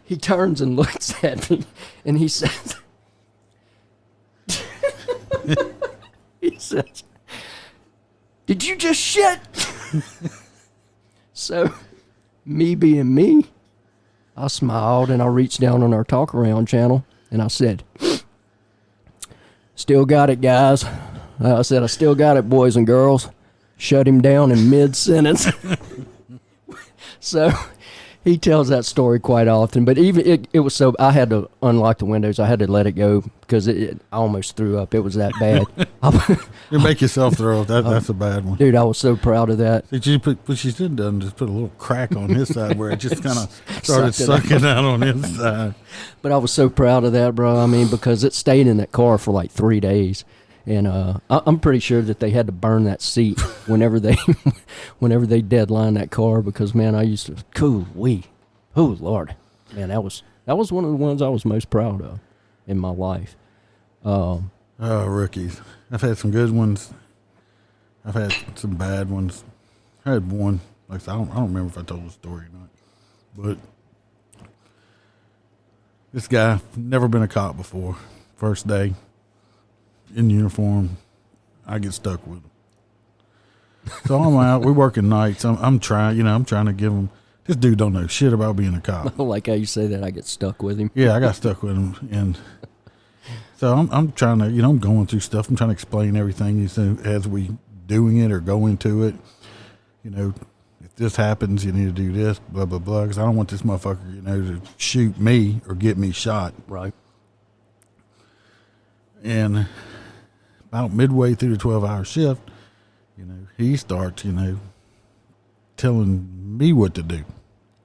He turns and looks at me, and he says, "Did you just shit?" So, me being me, I smiled, and I reached down on our talk around channel, and I said, "Still got it, guys." I said, "I still got it, boys and girls." Shut him down in mid-sentence. So he tells that story quite often, but even it was so, I had to unlock the windows. I had to let it go because I almost threw up. It was that bad. You make yourself throw up. That's a bad one. Dude, I was so proud of that. Did you put what she did done? Just put a little crack on his side where it just kind of started sucking out on his side. But I was so proud of that, bro. Because it stayed in that car for like 3 days. And I'm pretty sure that they had to burn that seat whenever they deadline that car because, man, I used to oh Lord, man, that was one of the ones I was most proud of in my life. Rookies. I've had some good ones. I've had some bad ones. I had one. Like I said, I don't remember if I told the story or not, but this guy never been a cop before. First day. In uniform, I get stuck with him. So I'm out. We're working nights. I'm trying to give him. This dude don't know shit about being a cop. I like how you say that. I get stuck with him. Yeah, I got stuck with him, and so I'm trying to. I'm going through stuff. I'm trying to explain everything as we doing it or going to it. If this happens, you need to do this. Blah blah blah. Because I don't want this motherfucker, to shoot me or get me shot. Right. And about midway through the 12-hour shift, he starts, telling me what to do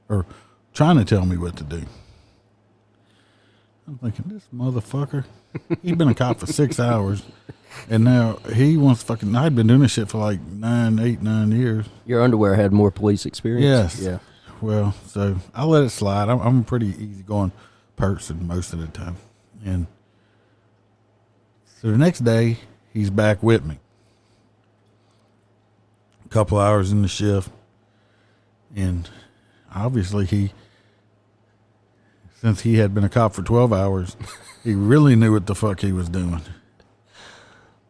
or trying to tell me what to do. I'm thinking, this motherfucker, he's been a cop for 6 hours, and now he wants fucking, I'd been doing this shit for like 9 years. Your underwear had more police experience? Yes. Yeah. Well, so I let it slide. I'm a pretty easygoing person most of the time. And So the next day, he's back with me. A couple hours in the shift. And obviously since he had been a cop for 12 hours, he really knew what the fuck he was doing.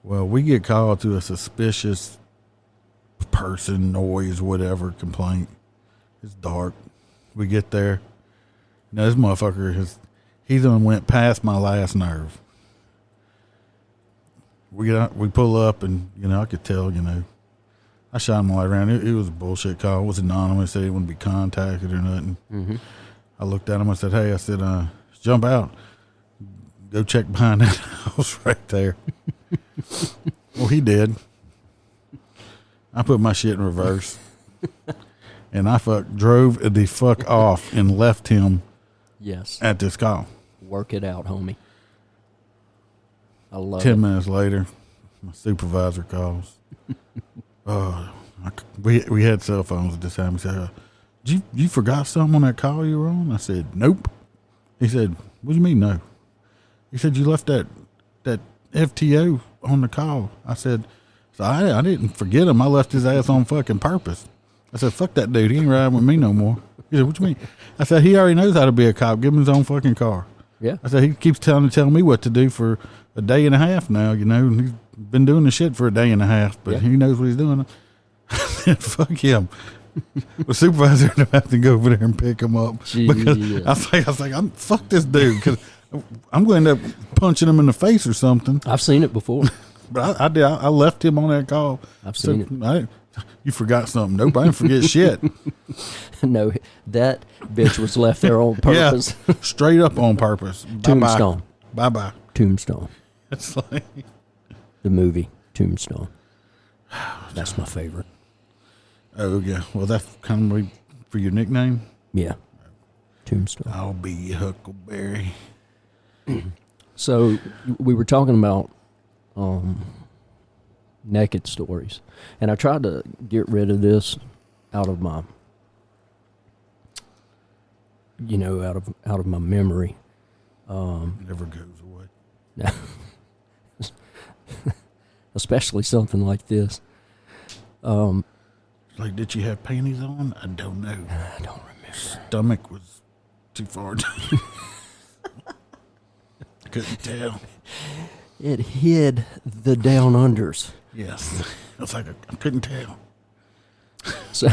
Well, we get called to a suspicious person, noise, whatever, complaint. It's dark. We get there. Now, this motherfucker, he done went past my last nerve. We pull up, and, I could tell, I shot him right around. It was a bullshit call. It was anonymous. Said he wouldn't be contacted or nothing. Mm-hmm. I looked at him. I said, hey, jump out. Go check behind that house right there. Well, he did. I put my shit in reverse. And I drove the fuck off and left him at this call. Work it out, homie. I love 10 minutes later, my supervisor calls. We had cell phones at this time. He said, you forgot something on that call you were on? I said, nope. He said, what do you mean, no? He said, you left that FTO on the call. I said, so I didn't forget him. I left his ass on fucking purpose. I said, fuck that dude. He ain't riding with me no more. He said, what you mean? I said, he already knows how to be a cop. Give him his own fucking car. Yeah. I said, he keeps telling me what to do for a day and a half now, and he's been doing the shit for a day and a half, but he knows what he's doing. I said, fuck him. The supervisor ended up having to go over there and pick him up. Because I was like, fuck this dude, because I'm going to end up punching him in the face or something. I've seen it before. But I did. I left him on that call. I've seen it. You forgot something. Nope, I didn't forget shit. No, that bitch was left there on purpose. Yeah, straight up on purpose. Tombstone. Bye-bye. Tombstone. It's like the movie Tombstone. That's my favorite. Oh, yeah. Well, that's kind of for your nickname? Yeah. Tombstone. I'll be your Huckleberry. So we were talking about naked stories, and I tried to get rid of this out of my, out of my memory. Never goes away. No. Especially something like this. Like, did you have panties on? I don't know. I don't remember. Stomach was too far down. Couldn't tell. It hid the down unders. Yes. It's like I couldn't tell. So,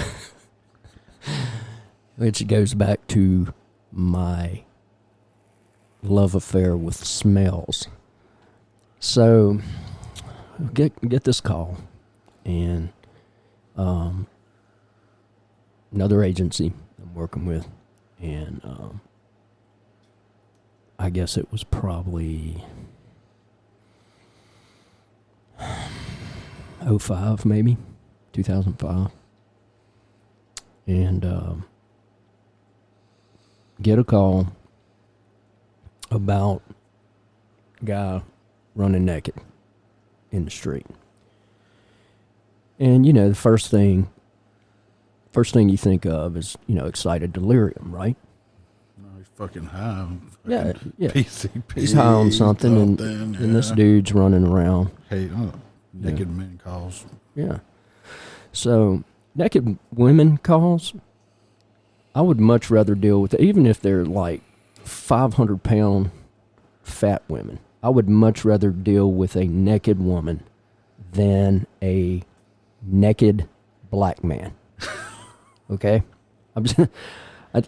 which goes back to my love affair with smells. So, get this call, and another agency I'm working with, and I guess it was probably 2005, maybe 2005, and get a call about a guy running naked in the street. And the first thing you think of is excited delirium, right? No, he's fucking high. Yeah. PCP. He's high on something, and this dude's running around. Hey, naked men calls. Yeah. So naked women calls, I would much rather deal with it, even if they're like 500-pound fat women. I would much rather deal with a naked woman than a naked black man. Okay?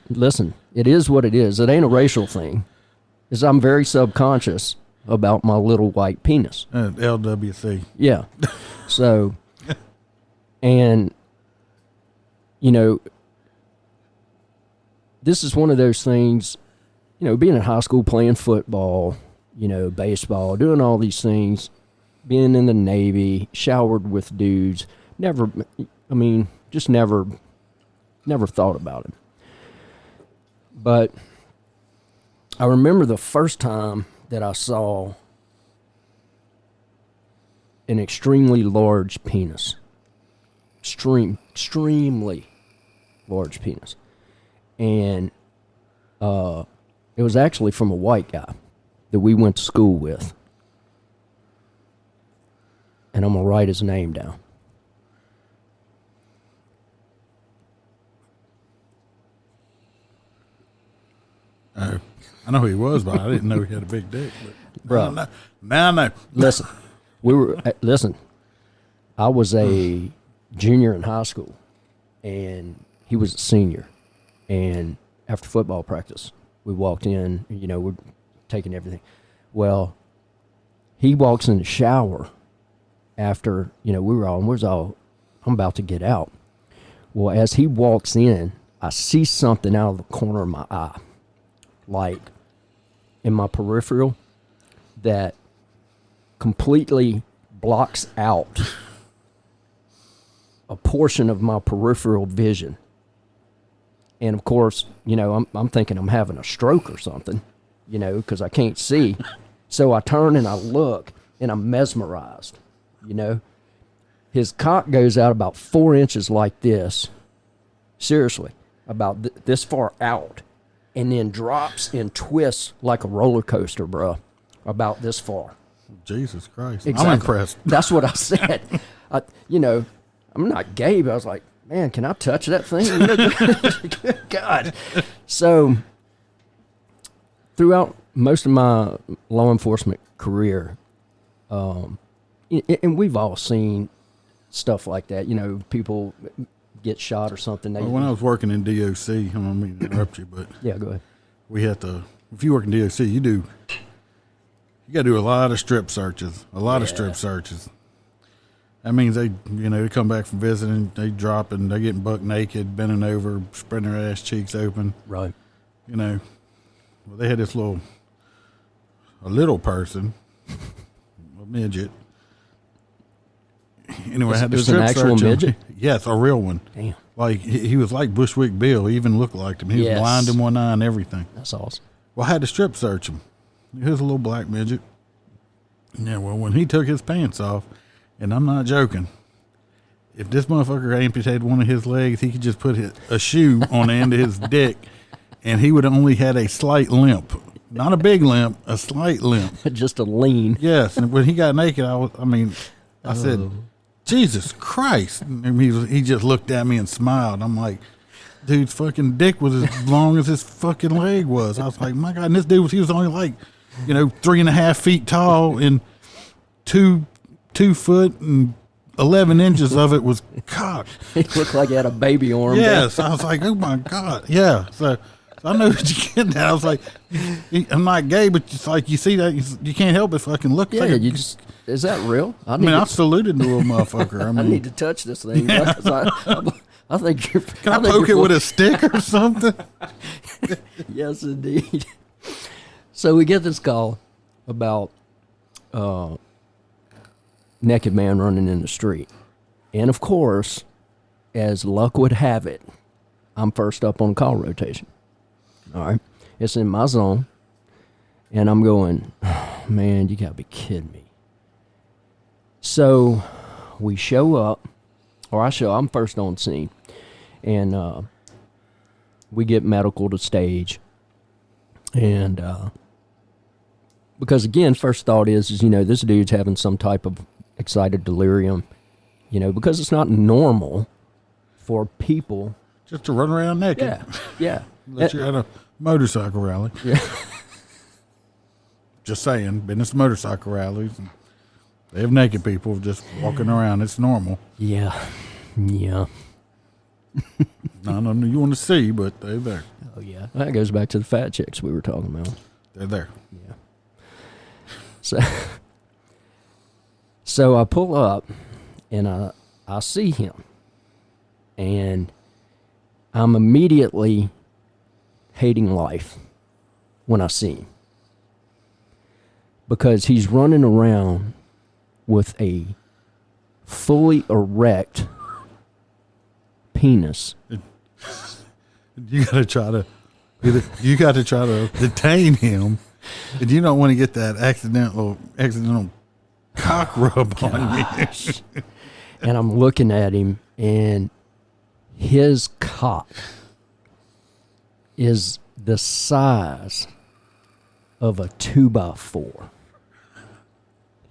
Listen, it is what it is. It ain't a racial thing. I'm very subconscious about my little white penis. LWC. Yeah. So, and, this is one of those things, being in high school, playing football, baseball, doing all these things, being in the Navy, showered with dudes, never thought about it. But I remember the first time that I saw an extremely large penis. Extremely large penis. And it was actually from a white guy that we went to school with. and I'm going to write his name down. I know who he was, but I didn't know he had a big dick. But Bro. now I know. Listen, listen, I was a junior in high school, and he was a senior. And after football practice, we walked in, we're taking everything. Well, he walks in the shower after, I'm about to get out. Well, as he walks in, I see something out of the corner of my eye, like in my peripheral, that completely blocks out a portion of my peripheral vision. And of course, I'm thinking I'm having a stroke or something, because I can't see. So I turn and I look, and I'm mesmerized, His cock goes out about 4 inches like this, seriously, about this far out, and then drops and twists like a roller coaster, bro, about this far. Jesus Christ. Exactly. I'm impressed. That's what I said. I'm not gay, but I was like, man, can I touch that thing? Good God. So throughout most of my law enforcement career, and we've all seen stuff like that, people get shot or something. When I was working in DOC, I don't mean to interrupt you, but yeah, go ahead. We had to, if you work in DOC, you got to do a lot of strip searches, That means they come back from visiting, they drop and they getting buck naked, bending over, spreading their ass cheeks open. Right. Well, they had this a little person, a midget. Anyway, I had to There's an actual midget? Yes, a real one. Damn. Like, he was like Bushwick Bill. He even looked like him. He was blind in one eye and everything. That's awesome. Well, I had to strip search him. He was a little black midget. Yeah, well, when he took his pants off, and I'm not joking, if this motherfucker amputated one of his legs, he could just put a shoe on the end of his dick, and he would have only had a slight limp. Not a big limp, a slight limp. Just a lean. Yes, and when he got naked, I said, Jesus Christ. And he just looked at me and smiled. I'm like, dude's fucking dick was as long as his fucking leg was. I was like, my God, and this dude he was only like, 3.5 feet tall, and 2 foot and 11 inches of it was cock. He looked like he had a baby arm. Yes, I was like, oh my God, yeah. So I know what you get that. I was like, I'm not gay, but it's like you see that you can't help but fucking look. Yeah, like is that real? I saluted the little motherfucker. I need to touch this thing. Yeah. I think you're. Can I poke it with a stick or something? Yes, indeed. So we get this call about naked man running in the street. And of course, as luck would have it, I'm first up on call rotation. All right. It's in my zone. And I'm going, oh, man, you got to be kidding me. So we show up, I'm first on scene. And we get medical to stage. And because, again, first thought is this dude's having some type of excited delirium, because it's not normal for people just to run around naked. Yeah. Unless you're at a motorcycle rally. Yeah. Just saying, been to some motorcycle rallies, and they have naked people just walking around. It's normal. Yeah. I don't know you want to see, but they're there. Oh, yeah. That goes back to the fat chicks we were talking about. They're there. Yeah. So I pull up, and I see him, and I'm immediately hating life when I see him, because he's running around with a fully erect penis. You got to try to detain him, and you don't want to get that accidental cock rub on you. And I'm looking at him, and his cock is the size of a 2x4.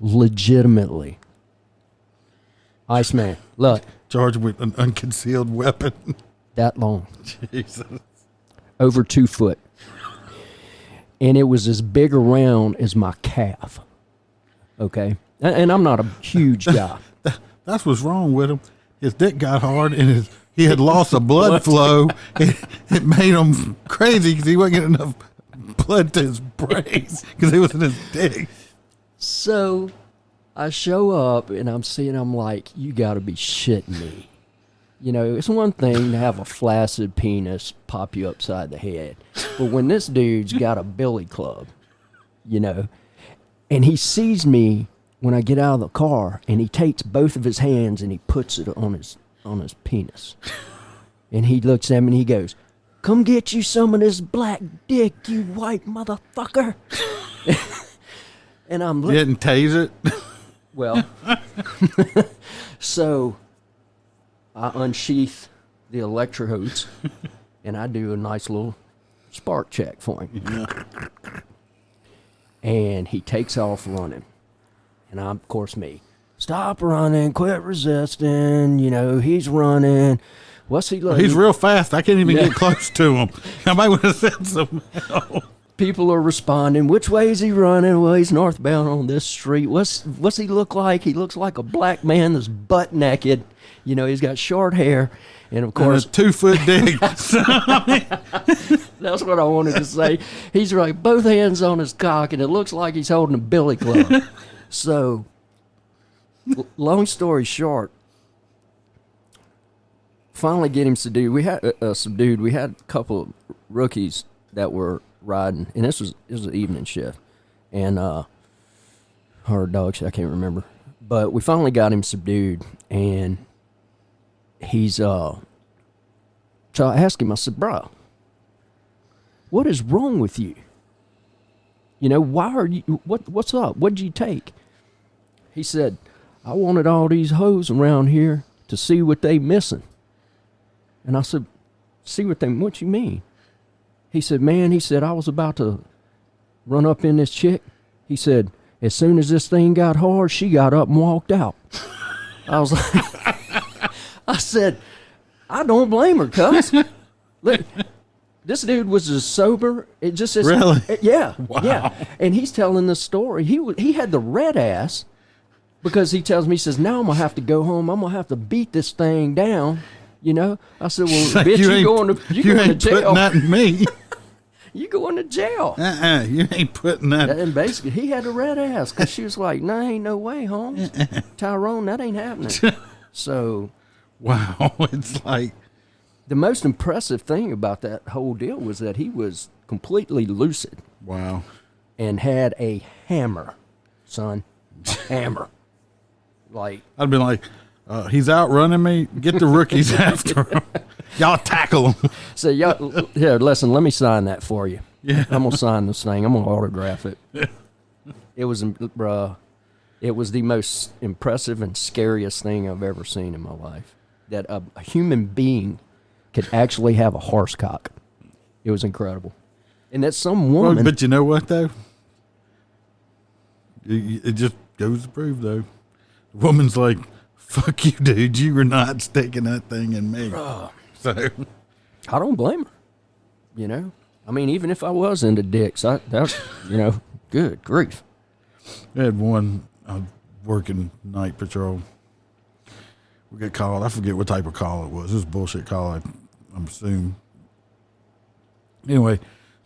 Legitimately. Iceman, look, Charged with an unconcealed weapon. that long, Jesus. over 2 foot. And it was as big around as my calf. Okay? And I'm not a huge guy. That's what's wrong with him. His dick got hard and he had lost a blood flow. It made him crazy because he wasn't getting enough blood to his brains because it was in his dick. So I show up and I'm like, you got to be shitting me. You know, it's one thing to have a flaccid penis pop you upside the head. But when this dude's got a billy club, you know, and he sees me when I get out of the car and he takes both of his hands and he puts it on his penis. And he looks at me and he goes, "Come get you some of this black dick, you white motherfucker." And I'm You didn't tase it? well, so I unsheath the electrodes and I do a nice little spark check for him. Yeah. And he takes off running. And I'm, of course, me. "Stop running, quit resisting, you know, he's running." What's he like? He's real fast. I can't even get close to him. I might want to send some help. People are responding. "Which way is he running?" "Well, he's northbound on this street." What's he look like? He looks like a black man that's butt naked. You know, he's got short hair. And of course, and a 2-foot dick. That's what I wanted to say. He's right, both hands on his cock, and it looks like he's holding a billy club. So, long story short, finally get him subdued. We had subdued. We had a couple of rookies that were riding, and it was an evening shift, and or dog shit, I can't remember. But we finally got him subdued, and he's so I asked him. I said, "Bro, what is wrong with you? You know, why are you? What's up? What'd you take?" He said, "I wanted all these hoes around here to see what they missing." And I said, "See what you mean?" He said, "Man," he said, "I was about to run up in this chick." He said, "As soon as this thing got hard, she got up and walked out." I was like, I said, "I don't blame her, cuz." Look, this dude was as sober. It just is. Really? Yeah. Wow. Yeah. And he's telling this story. He had the red ass because he tells me, he says, "Now I'm going to have to go home. I'm going to have to beat this thing down." You know? I said, "Well, like, bitch, you going to jail. Putting that in me. You going to jail." You ain't putting that. And basically, he had a red ass because she was like, "No, ain't no way, Holmes. Tyrone, that ain't happening." So, wow. It's like, the most impressive thing about that whole deal was that he was completely lucid wow. and had a hammer, son. A hammer. Like, I'd been like, he's outrunning me. Get the rookies after him. Y'all tackle him. so, y'all, here, listen, let me sign that for you. Yeah. I'm going to sign this thing. I'm going to autograph it. It was the most impressive and scariest thing I've ever seen in my life. That a human being could actually have a horse cock. It was incredible. And that some woman... Well, but you know what, though? It just goes to prove, though. The woman's like, "Fuck you, dude. You were not sticking that thing in me." So I don't blame her. You know? I mean, even if I was into dicks, that's, you know, good grief. I had one, I was working night patrol. We got called. I forget what type of call it was. This was a bullshit call, I'm assuming. Anyway,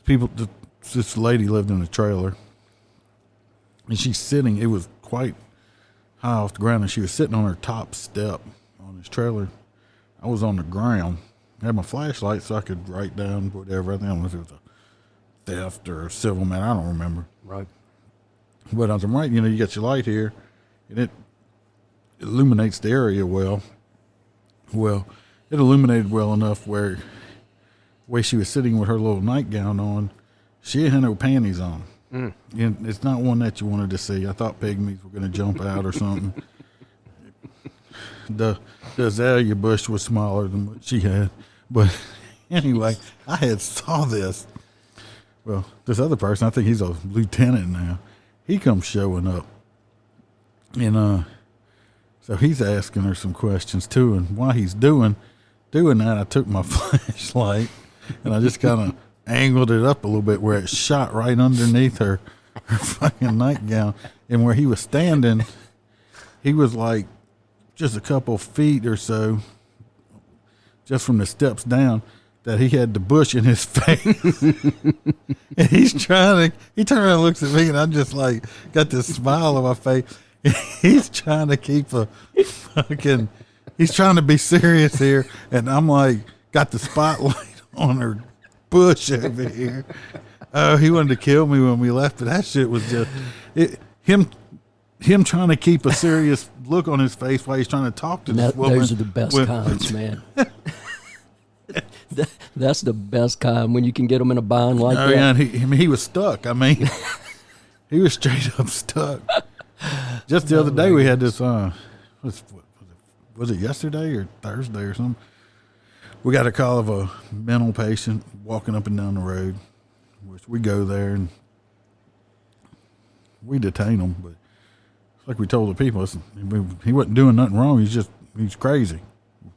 this lady lived in a trailer. And she's sitting, it was quite high off the ground, and she was sitting on her top step on this trailer. I was on the ground. I had my flashlight so I could write down whatever. I don't know if it was a theft or a civil matter. I don't remember. Right. But as I'm writing, you got your light here, and it illuminates the area well. Well, it illuminated well enough where she was sitting with her little nightgown on, she had no panties on. And it's not one that you wanted to see. I thought pygmies were going to jump out or something. The azalea bush was smaller than what she had. But anyway, I had saw this. Well, this other person, I think he's a lieutenant now. He comes showing up. And So he's asking her some questions too, and while he's doing that, I took my flashlight and I just kind of angled it up a little bit where it shot right underneath her fucking nightgown. And where he was standing, he was like just a couple feet or so, just from the steps down, that he had the bush in his face. And he turned around and looks at me, and I'm just like, got this smile on my face. He's trying to keep he's trying to be serious here. And I'm like, got the spotlight on her bush over here. Oh, he wanted to kill me when we left, but that shit was just, him trying to keep a serious look on his face while he's trying to talk to this woman. Those are the best kinds, man. That's the best kind when you can get them in a bind like that. Yeah, and he was stuck. I mean, he was straight up stuck. Just the other day we had this, was it yesterday or Thursday or something? We got a call of a mental patient walking up and down the road, which we go there and we detain him. But like we told the people, he wasn't doing nothing wrong. He's crazy.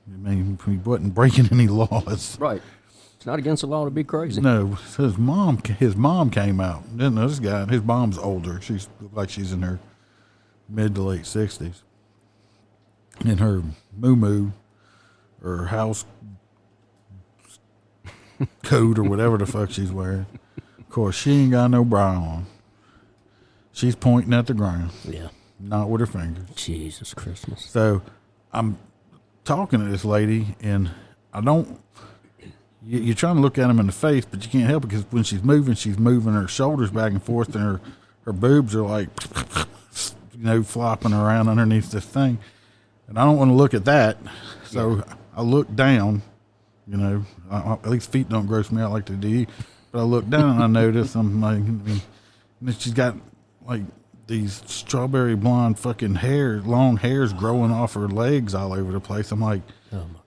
I mean, he wasn't breaking any laws. Right. It's not against the law to be crazy. No. So his mom came out. Didn't know this guy. His mom's older. She's looked like she's in her mid to late 60s. And her moo-moo, or house coat, or whatever the fuck she's wearing. Of course, she ain't got no bra on. She's pointing at the ground. Yeah. Not with her fingers. Jesus Christmas. So I'm talking to this lady, and you're trying to look at him in the face, but you can't help it because when she's moving her shoulders back and forth, and her boobs are like, flopping around underneath this thing. And I don't want to look at that. So I look down, at least feet don't gross me out like they do. But I look down and I notice I'm like, and then she's got like these strawberry blonde fucking long hairs growing off her legs all over the place. I'm like,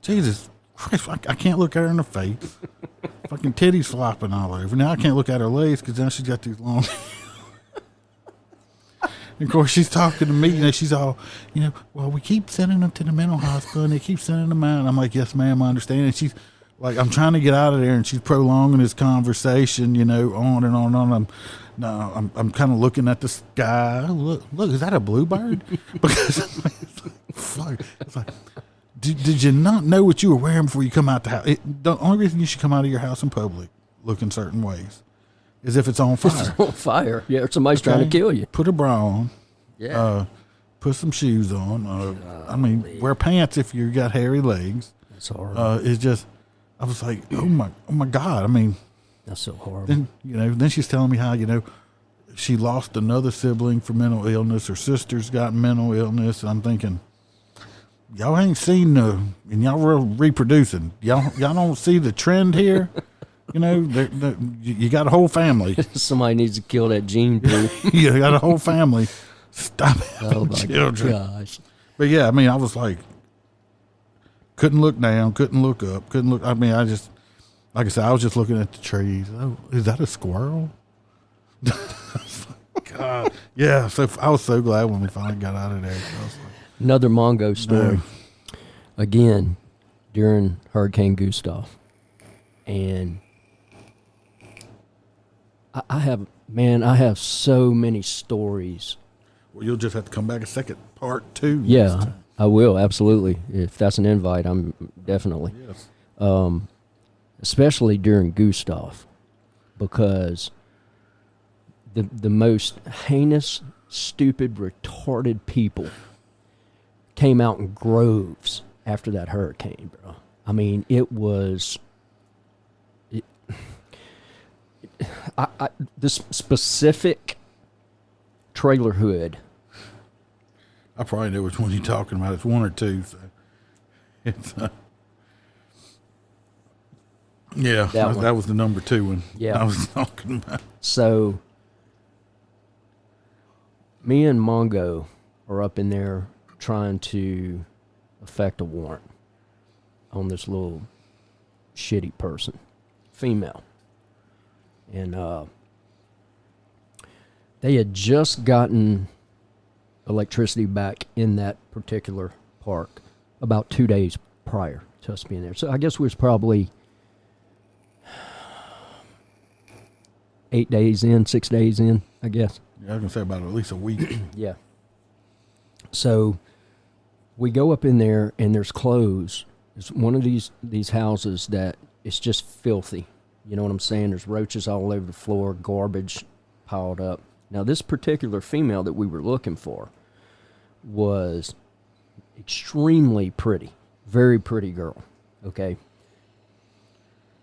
Jesus Christ, I can't look at her in the face. Fucking titties flopping all over. Now I can't look at her legs because now she's got these long. And of course, she's talking to me, she's all, well, we keep sending them to the mental hospital, and they keep sending them out. And I'm like, yes, ma'am, I understand. And she's like, I'm trying to get out of there, and she's prolonging this conversation, on and on and on. I'm kind of looking at the sky. Look, is that a bluebird? Because fuck, it's like, did you not know what you were wearing before you come out the house? The only reason you should come out of your house in public looking certain ways is if it's on fire. It's on fire. Yeah, or somebody's trying to kill you. Put a bra on. Yeah. Put some shoes on. Wear pants if you got hairy legs. That's horrible. It's just, I was like, oh my God. I mean, that's so horrible. Then then she's telling me how she lost another sibling for mental illness. Her sister's got mental illness. And I'm thinking, y'all ain't seen and y'all reproducing. Y'all don't see the trend here. You got a whole family. Somebody needs to kill that gene pool. You got a whole family. Stop having children. Gosh. But yeah, I mean, I was like, couldn't look down, couldn't look up, couldn't look. I mean, like I said, I was just looking at the trees. Oh, is that a squirrel? God. Yeah, so I was so glad when we finally got out of there. So I was like, another Mongo story. No. Again, during Hurricane Gustav. And I have so many stories. Well, you'll just have to come back a second part 2. Yeah, I will, absolutely. If that's an invite, I'm definitely. Yes. Especially during Gustav, because the most heinous, stupid, retarded people came out in groves after that hurricane, bro. I mean, it was... this specific trailer hood. I probably know which one you're talking about. It's one or two. So it's, that was the number 2 one. Yeah, I was talking about. So me and Mongo are up in there trying to effect a warrant on this little shitty person, female. And they had just gotten electricity back in that particular park about 2 days prior to us being there. So I guess we was probably 8 days in, 6 days in, I guess. Yeah, I was gonna say about at least a week. Yeah. So we go up in there, and there's clothes. It's one of these houses that it's just filthy. You know what I'm saying? There's roaches all over the floor, garbage piled up. Now, this particular female that we were looking for was extremely pretty, very pretty girl, okay?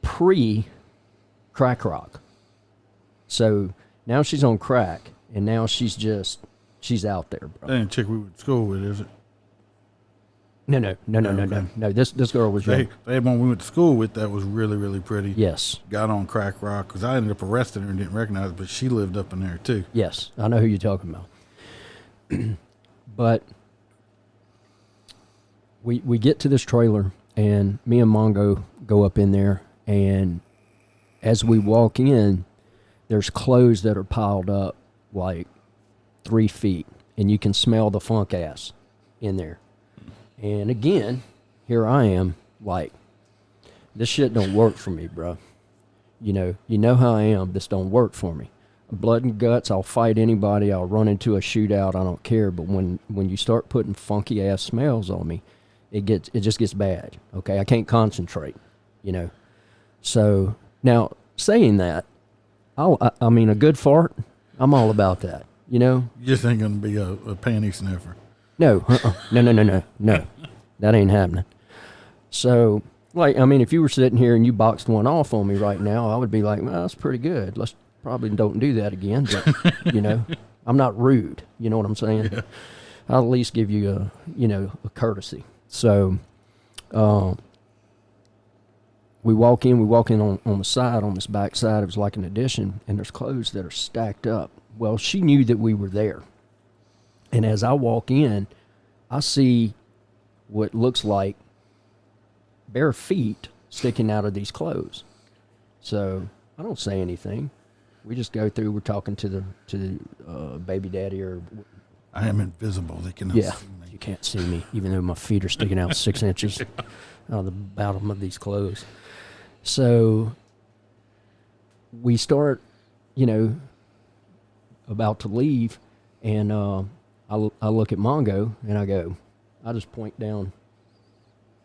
Pre-crack rock. So now she's on crack, and now she's out there, bro. That ain't a chick we went to school with, is it? No. This girl was young. They had one we went to school with that was really, really pretty. Yes. Got on crack rock because I ended up arresting her and didn't recognize her, but she lived up in there too. Yes, I know who you're talking about. But we get to this trailer, and me and Mongo go up in there, and as we walk in, there's clothes that are piled up like 3 feet, and you can smell the funk ass in there. And again, here I am, like, this shit don't work for me, bro. You know how I am. This don't work for me. Blood and guts, I'll fight anybody. I'll run into a shootout. I don't care. But when you start putting funky ass smells on me, it just gets bad. Okay, I can't concentrate. So now saying that, I mean a good fart, I'm all about that. You just ain't gonna be a panty sniffer. No, no. That ain't happening. So, like, I mean, if you were sitting here and you boxed one off on me right now, I would be like, well, that's pretty good. Let's probably don't do that again. But, I'm not rude. You know what I'm saying? Yeah. I'll at least give you a courtesy. So, we walk in on the side, on this back side. It was like an addition, and there's clothes that are stacked up. Well, she knew that we were there. And as I walk in, I see what looks like bare feet sticking out of these clothes. So I don't say anything. We just go through. We're talking to the baby daddy, or I am invisible. They cannot see me. You can't see me, even though my feet are sticking out 6 inches out of the bottom of these clothes. So we start, about to leave, and I look at Mongo, and I just point down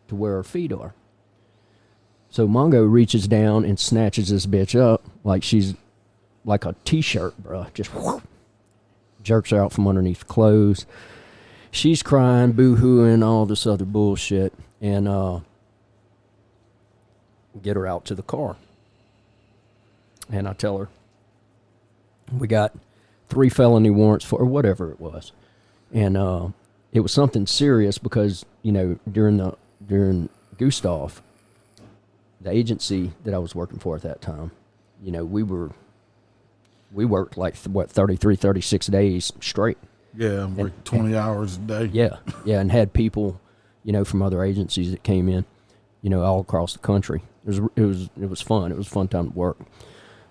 to where her feet are. So Mongo reaches down and snatches this bitch up like she's like a t-shirt, bro. Just whoop, jerks her out from underneath the clothes. She's crying, boo-hooing, all this other bullshit, and get her out to the car. And I tell her, we got 3 felony warrants for, or whatever it was. And it was something serious because, during Gustav, the agency that I was working for at that time, we worked like, 33, 36 days straight. Yeah, like 20 hours a day. Yeah, and had people, from other agencies that came in, all across the country. It was fun. It was a fun time to work.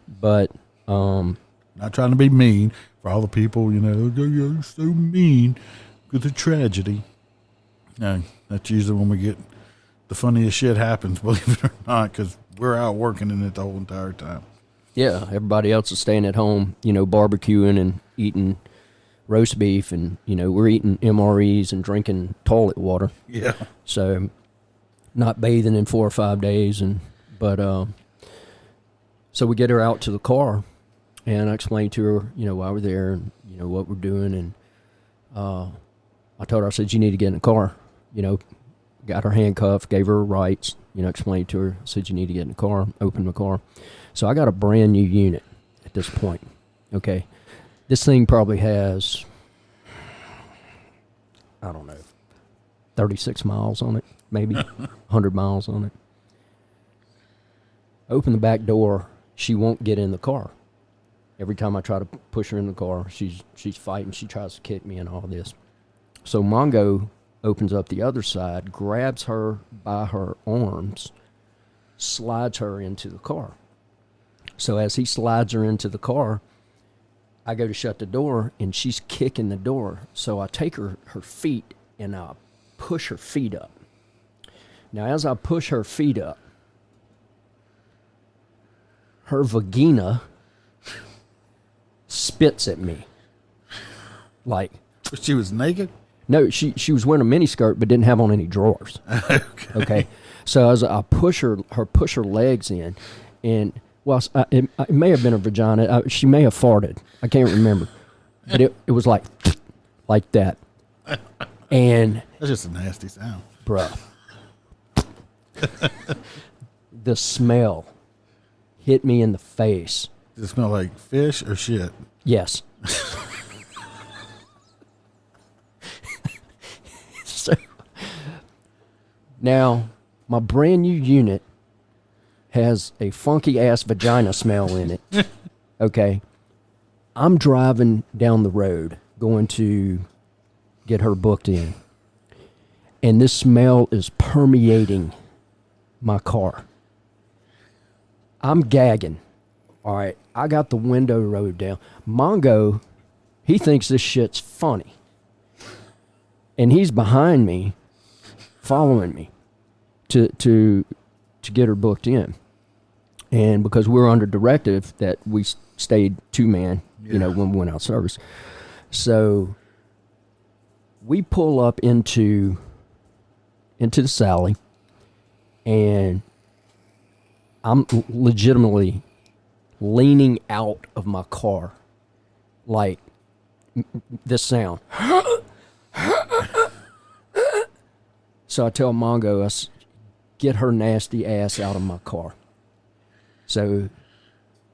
But not trying to be mean for all the people, you're so mean with the tragedy. No, that's usually when we get the funniest shit happens, believe it or not, because we're out working in it the whole entire time. Yeah, everybody else is staying at home, barbecuing and eating roast beef, and, we're eating MREs and drinking toilet water. Yeah. So not bathing in 4 or 5 days, but so we get her out to the car, and I explained to her, why we're there, and what we're doing, and I told her, I said, you need to get in the car, got her handcuffed, gave her rights, explained to her, said, you need to get in the car, open the car. So I got a brand new unit at this point. Okay, this thing probably has, I don't know, 36 miles on it, maybe 100 miles on it. Open the back door, she won't get in the car. Every time I try to push her in the car, she's fighting. She tries to kick me and all this. So Mongo opens up the other side, grabs her by her arms, slides her into the car. So as he slides her into the car, I go to shut the door, and she's kicking the door. So I take her feet, and I push her feet up. Now, as I push her feet up, her vagina spits at me. Like, She was naked? no, she was wearing a mini skirt but didn't have on any drawers. Okay. So as I push her legs in, and well, it may have been her vagina. She may have farted. I can't remember, but it was like that. And That's just a nasty sound. bruh, the smell hit me in the face. Does it smell like fish or shit? Yes. So now my brand new unit has a funky ass vagina smell in it. Okay. I'm driving down the road going to get her booked in. And this smell is permeating my car. I'm gagging. All right. I got the window rolled down. Mongo, he thinks this shit's funny. And he's behind me, following me to get her booked in. And because we're under directive that we stayed 2-man, you know, when we went out of service. So we pull up into the Sally, and I'm legitimately leaning out of my car like this sound. So I tell Mongo, get her nasty ass out of my car. So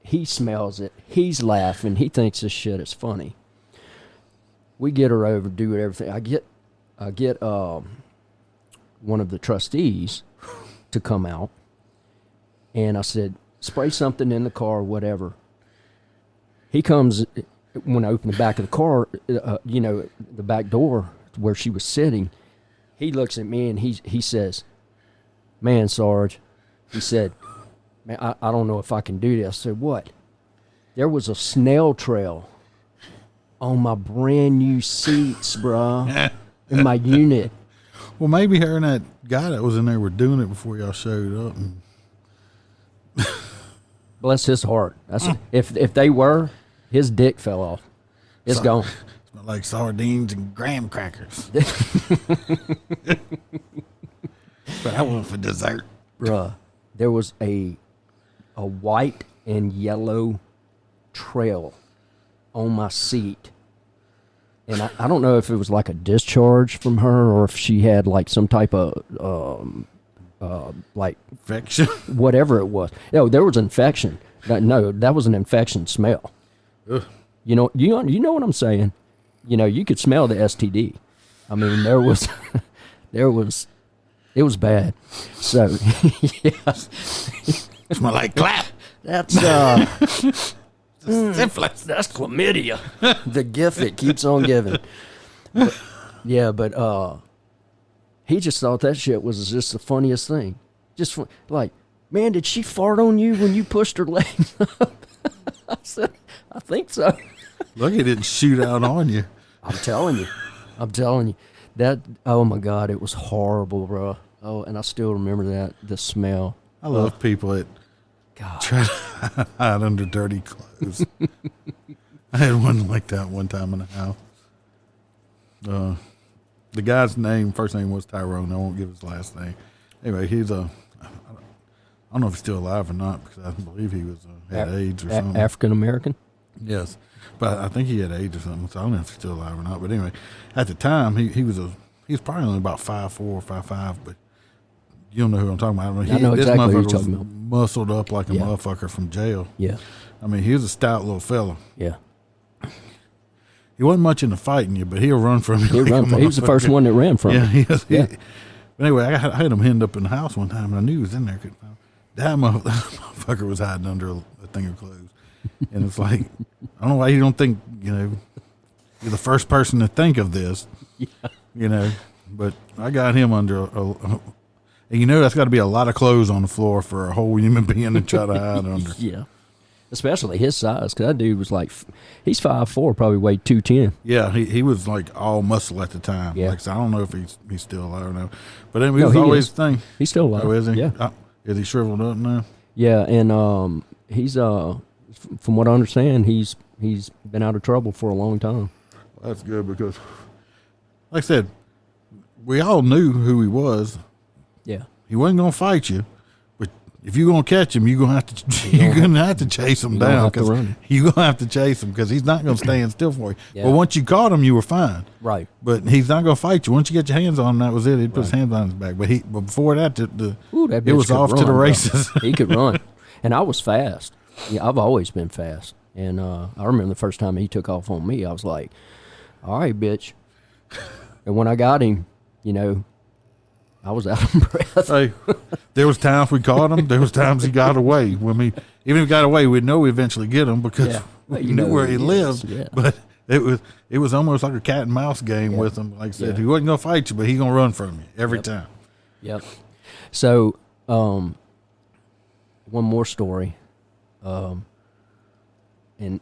he smells it. He's laughing. He thinks this shit is funny. We get her over, do everything. I get one of the trustees to come out, and I said, spray something in the car, whatever. He comes when I open the back of the car, you know, the back door where she was sitting. He looks at me and he says, "Man, Sarge," he said, "man, I don't know if I can do this." I said, "What?" There was a snail trail on my brand new seats, bruh, in my unit. Well, maybe her and that guy that was in there were doing it before y'all showed up. And Bless his heart. That's if they were, his dick fell off. It's gone. smelled like sardines and graham crackers. But I went for dessert. Bruh, there was a white and yellow trail on my seat. And I don't know if it was like a discharge from her or if she had like some type of like Infection. whatever it was. No, there was infection. No, that was an infection smell. Ugh. You know what I'm saying? You know, you could smell the STD. I mean, there was it was bad. So yeah. Smell like clap. That's Syphilis. that's chlamydia. The gift that keeps on giving. But he just thought that shit was just the funniest thing. Just like, man, did she fart on you when you pushed her legs up? I said, I think so. Lucky it didn't shoot out on you. I'm telling you. That, oh my God, it was horrible, bro. Oh, and I still remember the smell. I love people that God. try to hide under dirty clothes. I had one like that one time in the house. The guy's first name was Tyrone. I won't give his last name. Anyway, he's I don't know if he's still alive or not because I believe he was had AIDS or something. African American? Yes, but I think he had AIDS or something. So I don't know if he's still alive or not. But anyway, at the time he was probably only about 5'4" or 5'5", but you don't know who I'm talking about. I mean, I know this exactly who you're motherfucker talking was about. muscled up like a motherfucker from jail. Yeah. I mean, he was a stout little fella. Yeah. He wasn't much into fighting you, but he'll run from you. He was the first one that ran from Yeah, me. But anyway, I had him hemmed up in the house one time, and I knew he was in there. That motherfucker was hiding under a thing of clothes. And it's like, I don't know why you don't think, you're the first person to think of this, but I got him under and that's got to be a lot of clothes on the floor for a whole human being to try to hide under. Yeah. especially his size, because that dude was like, he's 5'4", probably weighed 210. Yeah, he was like all muscle at the time. Yeah. Like, so I don't know if he's still alive or not. But then he No, was he always is. the thing. He's still alive. Oh, is he? Yeah. Is he shriveled up now? Yeah, and he's from what I understand, he's been out of trouble for a long time. Well, that's good because, like I said, we all knew who he was. Yeah. He wasn't gonna fight you, but if you're gonna catch him, you're gonna have to chase him You're gonna down have to run. you're gonna have to chase him because he's not gonna stand still for you. Yeah. But once you caught him, you were fine. Right. But he's not gonna fight you. Once you get your hands on him, that was it. He'd put his hands on his back. But before that, Ooh, that it bitch was could off to run, the bro. races. He could run, and I was fast. Yeah, I've always been fast, and I remember the first time he took off on me, I was like, "All right, bitch." And when I got him, I was out of breath. Hey, there was times we caught him. There was times he got away. When even if he got away, we'd know we'd eventually get him because we knew where he lived. Yeah. But it was almost like a cat and mouse game with him. Like I said, he wasn't gonna fight you, but he's gonna run from you every time. Yep. So, one more story, and I'm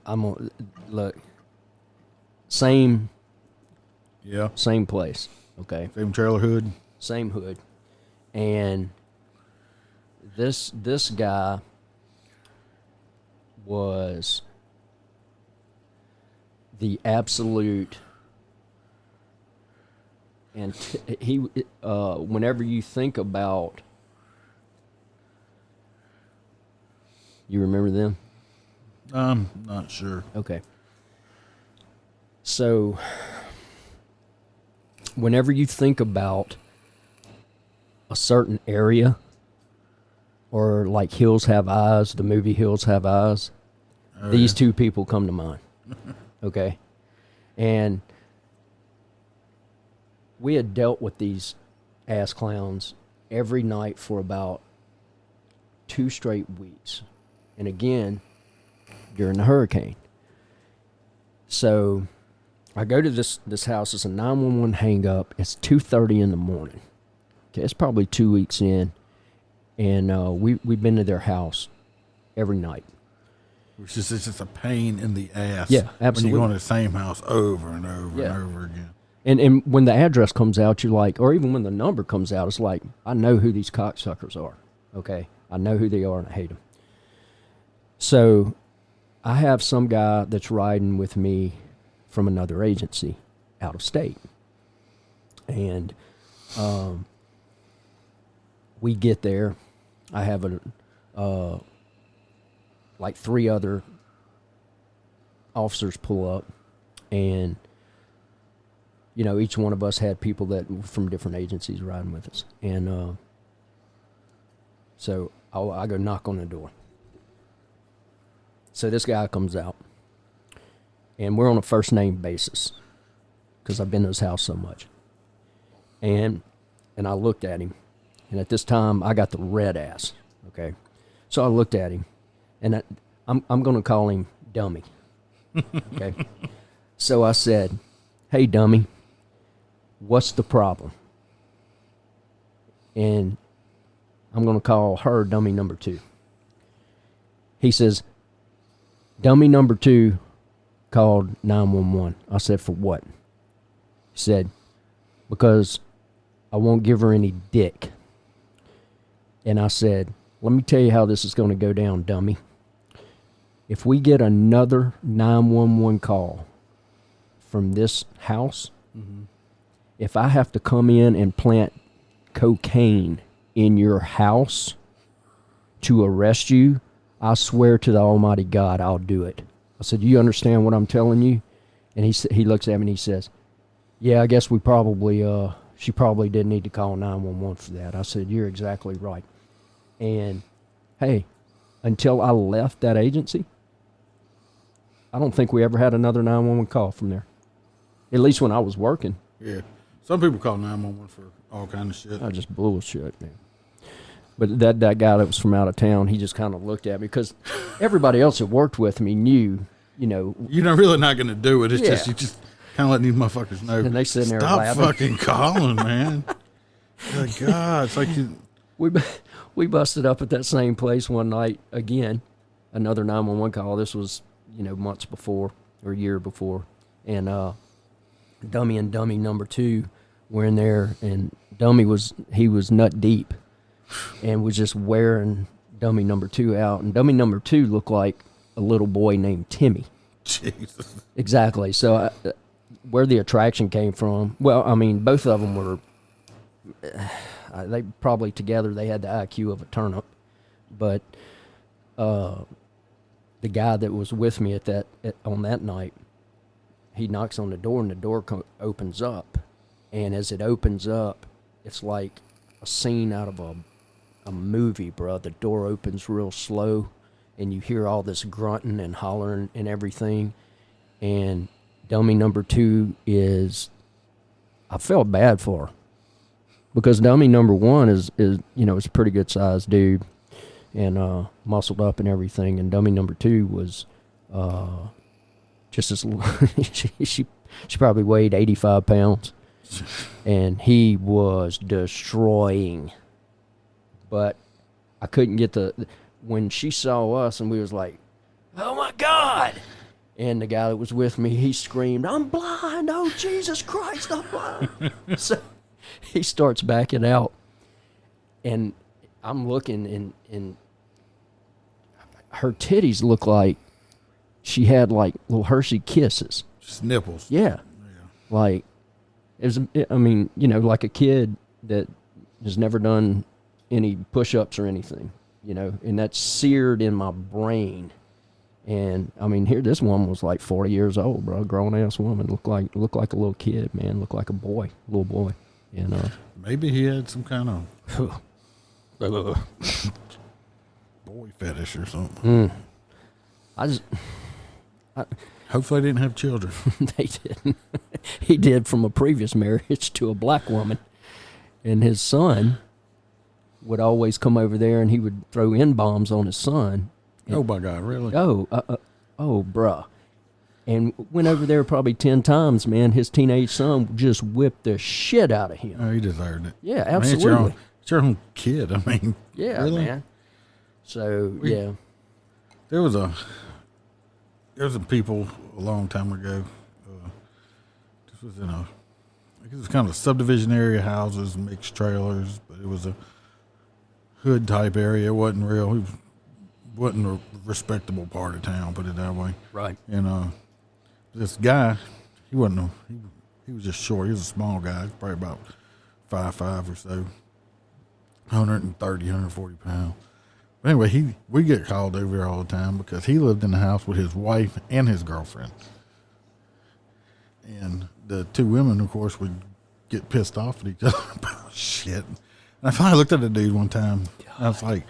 gonna look. Same place. Okay. Same trailer hood. Same hood, and this guy was the absolute, and he whenever you think about, you remember them? I'm not sure. Okay. So, whenever you think about a certain area, or like Hills Have Eyes, the movie Hills Have Eyes, these two people come to mind. Okay? And we had dealt with these ass clowns every night for about 2 straight weeks. And again, during the hurricane. So I go to this house. It's a 911 hang up. It's 2:30 in the morning. Okay, it's probably 2 weeks in, and we've been to their house every night. It's just a pain in the ass. Yeah, absolutely. When you go to the same house over and over and over again. And when the address comes out, you're like, or even when the number comes out, it's like, I know who these cocksuckers are. Okay, I know who they are, and I hate them. So I have some guy that's riding with me from another agency out of state. And we get there. I have like 3 other officers pull up, and each one of us had people that from different agencies riding with us. And so I go knock on the door. So this guy comes out, and we're on a first name basis because I've been to his house so much. And I looked at him, and at this time I got the red ass. Okay, so I looked at him, and I'm going to call him Dummy. Okay, so I said, "Hey, Dummy, what's the problem?" And I'm going to call her Dummy number 2. He says, "Dummy number 2 called 911. I said, "For what?" He said, "Because I won't give her any dick." And I said, "Let me tell you how this is going to go down, dummy. If we get another 911 call from this house, if I have to come in and plant cocaine in your house to arrest you, I swear to the Almighty God, I'll do it." I said, "You understand what I'm telling you?" And he looks at me and he says, "Yeah, I guess she probably didn't need to call 911 for that." I said, "You're exactly right." And hey, until I left that agency, I don't think we ever had another 911 call from there. At least when I was working. Yeah. Some people call 911 for all kind of shit. I just bullshit, man. But that guy that was from out of town, he just kind of looked at me because everybody else that worked with me knew, You're really not going to do it. It's Yeah. just, you just kind of letting these motherfuckers know. And they sitting there Stop laughing. fucking calling, man. Good God. It's like we busted up at that same place one night again, another 911 call. This was, months before or a year before. And dummy and dummy number 2 were in there, and dummy was nut deep and was just wearing dummy number 2 out. And dummy number 2 looked like a little boy named Timmy. Jesus. Exactly. So where the attraction came from, well, I mean, both of them were, they probably together, they had the IQ of a turnip. But the guy that was with me on that night, he knocks on the door, and the door opens up. And as it opens up, it's like a scene out of a movie, bro. The door opens real slow, and you hear all this grunting and hollering and everything. And dummy number 2 I felt bad for her, because dummy number 1 is is a pretty good sized dude and muscled up and everything, and dummy number 2 was just as she probably weighed 85 pounds, and he was destroying. But I couldn't get when she saw us, and we was like, "Oh my God!" And the guy that was with me, he screamed, "I'm blind! Oh, Jesus Christ, I'm blind!" So he starts backing out, and I'm looking, and her titties look like she had like little Hershey Kisses. Just nipples. Yeah. Like, like a kid that has never done any push-ups or anything, and that's seared in my brain. And I mean, here, this woman was like 40 years old, bro, grown-ass woman, looked like a little kid, man, looked like a little boy, and maybe he had some kind of boy fetish or something. Hopefully they didn't have children. They didn't. He did, from a previous marriage to a black woman, and his son would always come over there, and he would throw N-bombs on his son. Oh my God, really? Oh, bruh. And went over there probably 10 times, man. His teenage son just whipped the shit out of him. Oh, he deserved it. Yeah, I mean, absolutely. it's your own kid. I mean, Yeah, really? man. So, yeah. There was some people a long time ago. This was it was kind of a subdivision area, houses, mixed trailers, but it was a hood type area. It wasn't real. It wasn't a respectable part of town, put it that way. Right. And this guy, he was just short. He was a small guy, probably about 5'5" or so, 130, 140 pounds. But anyway, we get called over here all the time because he lived in the house with his wife and his girlfriend. And the two women, of course, would get pissed off at each other about shit. And I finally looked at the dude one time. And I was like,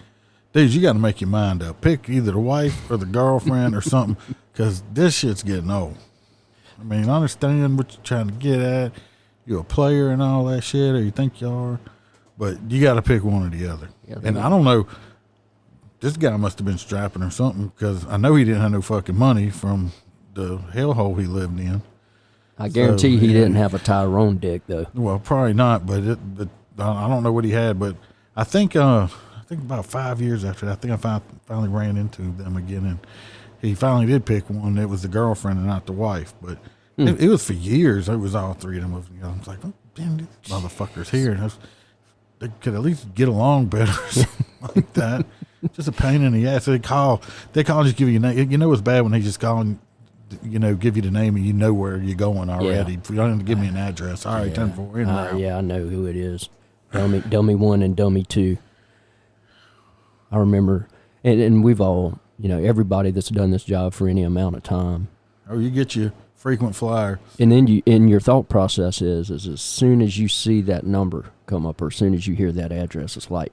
dude, you got to make your mind up. Pick either the wife or the girlfriend or something, because this shit's getting old. I mean, I understand what you're trying to get at. You're a player and all that shit, or you think you are, but you got to pick one or the other. Yeah, and I don't know. This guy must have been strapping or something, because I know he didn't have no fucking money from the hellhole he lived in. I guarantee he didn't have a Tyrone dick, though. Well, probably not, but I don't know what he had. But I think about 5 years after that, I think I finally ran into them again, and he finally did pick one. It was the girlfriend and not the wife. But it was for years. It was all three of them. I was like, oh, damn, these motherfuckers here. And they could at least get along better or something like that. Just a pain in the ass. They call, just give you a name. You know it's bad when they just call and, give you the name and you know where you're going already. Yeah. You don't have to give me an address. All right, 10-4. Yeah, I know who it is. Dummy 1 and Dummy 2. I remember, and we've all, everybody that's done this job for any amount of time. Oh, you get your frequent flyer. And then your thought process is as soon as you see that number come up or as soon as you hear that address, it's like,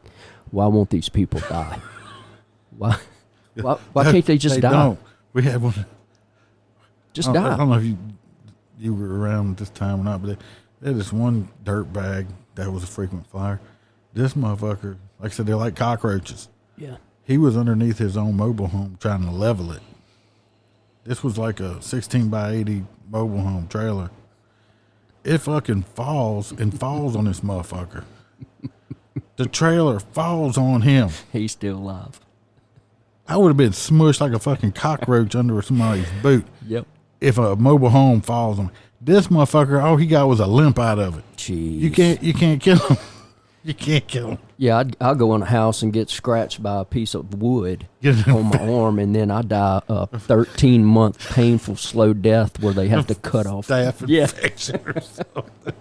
why won't these people die? Why can't they just die? Don't. We had one. Just die. I don't know if you were around this time or not, but they had this one dirt bag that was a frequent flyer. This motherfucker, like I said, they're like cockroaches. Yeah. He was underneath his own mobile home trying to level it. This was like a 16 by 80 mobile home trailer. It fucking falls on this motherfucker. The trailer falls on him. He's still alive. I would have been smushed like a fucking cockroach under somebody's boot. Yep. If a mobile home falls on me. This motherfucker, all he got was a limp out of it. Jeez. You can't kill him. You can't kill him. Yeah, I'll go in a house and get scratched by a piece of wood Get on my arm, and then I die a 13-month painful, slow death where they have to cut off. Staph infection or something.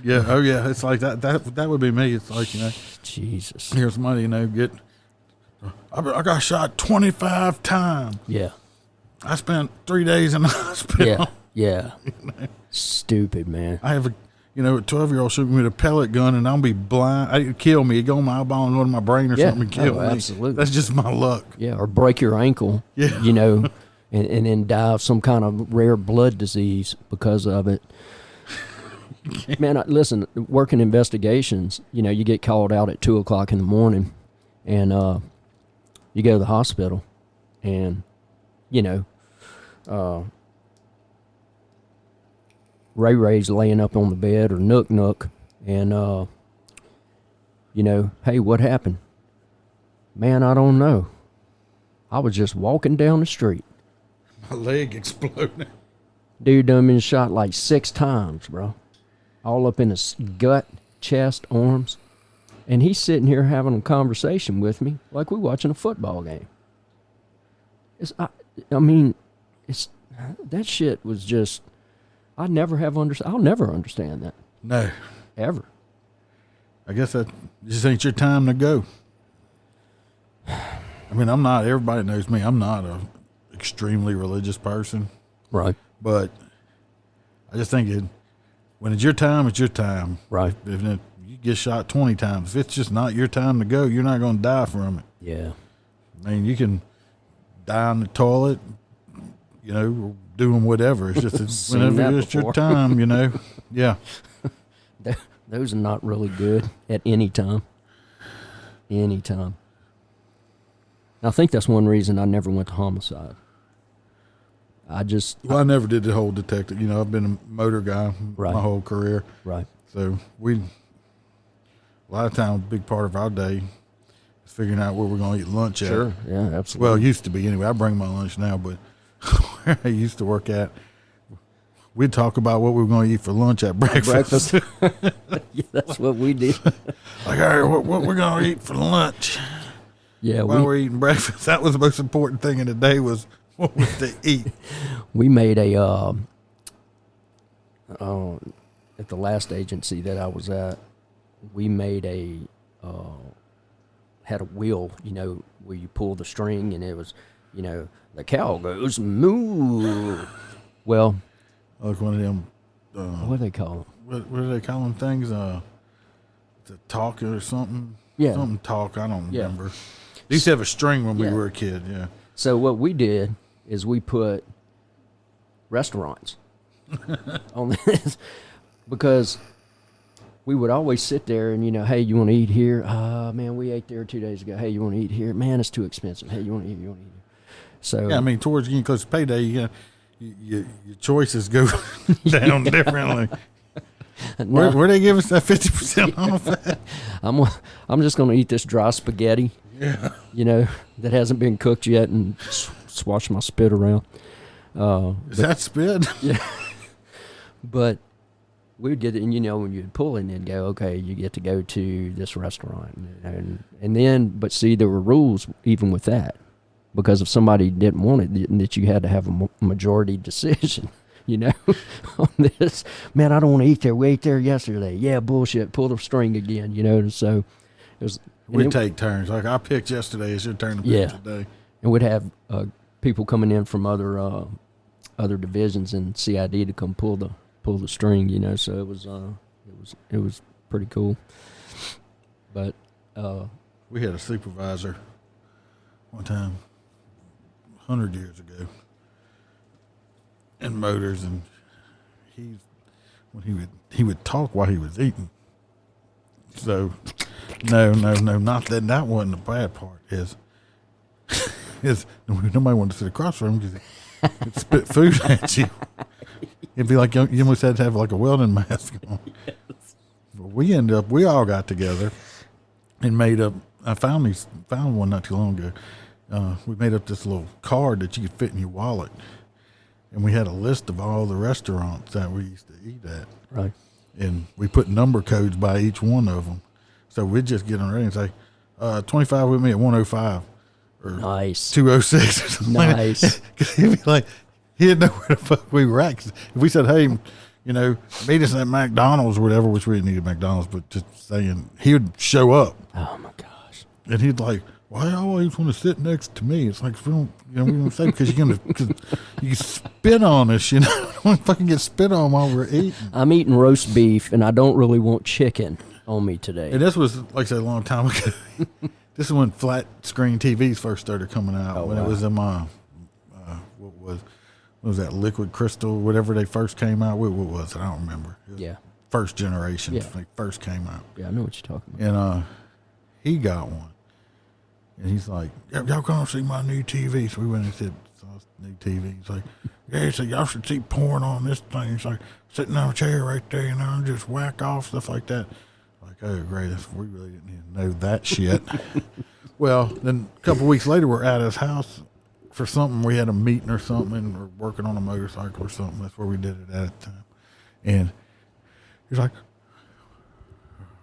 Yeah, oh yeah, it's like that. That would be me. It's like, Jesus. here's somebody, I got shot 25 times. Yeah. I spent 3 days in the hospital. Yeah. Stupid, man. I have a 12-year-old shooting me with a pellet gun, and I'll be blind. It'd kill me. It'd go in my eyeball and go to my brain or something and kill me. Absolutely. That's just my luck. Yeah, or break your ankle. Yeah. And then die of some kind of rare blood disease because of it. Man, listen, working investigations, you get called out at 2 o'clock in the morning, and you go to the hospital, and, Ray's laying up on the bed, or Nook, and, hey, what happened? Man, I don't know. I was just walking down the street. My leg exploded. Dude done been shot like 6 times, bro. All up in his gut, chest, arms. And he's sitting here having a conversation with me like we're watching a football game. That shit was just, I'll never understand that. No. Ever. I guess that just ain't your time to go. I mean, everybody knows me. I'm not a extremely religious person. Right. But I just think when it's your time, it's your time. Right. If you get shot 20 times, if it's just not your time to go, you're not going to die from it. Yeah. I mean, you can die in the toilet, or doing whatever. It's just whenever it's your time, Yeah. Those are not really good at any time. Any time. I think that's one reason I never went to homicide. I never did the whole detective. I've been a motor guy my whole career. Right. So a lot of times, a big part of our day is figuring out where we're going to eat lunch at. Sure. Yeah, absolutely. Well, it used to be anyway. I bring my lunch now, but where I used to work at, we'd talk about what we were going to eat for lunch at breakfast. Yeah, that's what we did. Like, all right, what we're going to eat for lunch. Yeah. While we're eating breakfast, that was the most important thing in the day was what was to eat. We made at the last agency that I was at, we made had a wheel, where you pull the string and it was, the cow goes moo. Well, like one of them. What do they call them? What do they call them things? The talk or something? Yeah. Something talk. I don't remember. They used to have a string when we were a kid, yeah. So what we did is we put restaurants on this because we would always sit there and, hey, you want to eat here? Man, we ate there 2 days ago. Hey, you want to eat here? Man, it's too expensive. Hey, you want to eat here? So yeah, I mean, towards getting close to payday, your choices go down differently. No. Where they give us that 50% off at? I'm just going to eat this dry spaghetti, that hasn't been cooked yet, and swash my spit around. Is that spit? Yeah. But we would get it, and when you'd pull in and go, okay, you get to go to this restaurant, and then, but see, there were rules even with that, because if somebody didn't want it, that you had to have a majority decision. On this. Man, I don't want to eat there. We ate there yesterday. Yeah, bullshit. Pull the string again, So it was. We'd take turns. Like I picked yesterday, it's your turn to pick today. And we'd have people coming in from other divisions and CID to come pull the string, So it was pretty cool. But we had a supervisor one time, 100 years ago. And motors, and he would talk while he was eating. So, no, not that. That wasn't the bad part. Is nobody wanted to sit across from him because he'd spit food at you. It'd be like you almost had to have like a welding mask on. Yes. But we all got together and made up I found one not too long ago. We made up this little card that you could fit in your wallet, and we had a list of all the restaurants that we used to eat at. Right. And we put number codes by each one of them, so we'd just get them ready and say, 25 with me at 105. Or nice. 206 or something. Nice. Because he'd be like, he didn't know where the fuck we were at. 'Cause if we said, hey, meet us at McDonald's or whatever, which we didn't need a McDonald's, but just saying, he would show up. Oh, my gosh. And he'd like, why you always want to sit next to me? It's like, we don't say because you spit on us, I don't want to fucking get spit on while we're eating. I'm eating roast beef, and I don't really want chicken on me today. And this was, like I said, a long time ago. This is when flat screen TVs first started coming out. It was in my, what was that, Liquid Crystal, whatever they first came out with. What was it? I don't remember. Yeah. First generation. Yeah. They first came out. Yeah, I know what you're talking about. And he got one. And he's like, y'all come see my new TV. So we went and said, saw his new TV. He's like, yeah, so y'all should see porn on this thing. He's like, sitting on a chair right there, and just whack off, stuff like that. Like, oh, great. We really didn't even know that shit. Well, then a couple weeks later, we're at his house for something. We had a meeting or something, and we're working on a motorcycle or something. That's where we did it at the time. And he's like,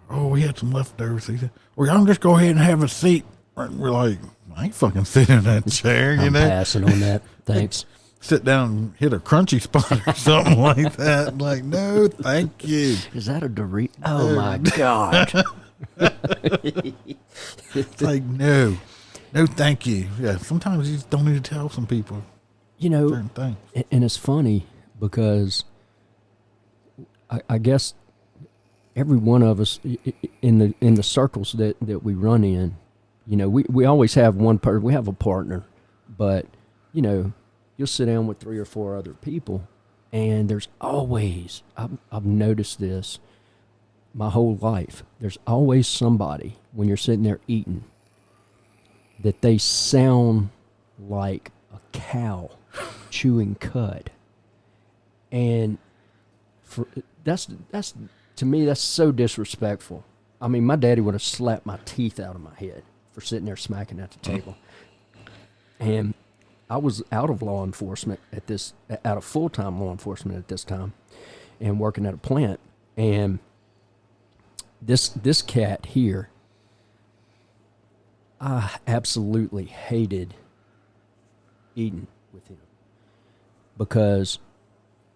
oh, we had some leftovers. He said, well, y'all just go ahead and have a seat. And we're like, I ain't fucking sitting in that chair, I'm passing on that. Thanks. Sit down and hit a crunchy spot or something like that. Like, no, thank you. Is that a Dorito? Oh, my God. It's like, no, thank you. Yeah, sometimes you just don't need to tell some people certain things. And it's funny because I guess every one of us in the circles that we run in, we always have one person. We have a partner, but, you'll sit down with 3 or 4 other people, and there's always, I've noticed this my whole life, there's always somebody when you're sitting there eating that they sound like a cow chewing cud. And that's to me, that's so disrespectful. I mean, my daddy would have slapped my teeth out of my head for sitting there smacking at the table. And I was out of law enforcement out of full-time law enforcement at this time, and working at a plant. And this cat here, I absolutely hated eating with him, because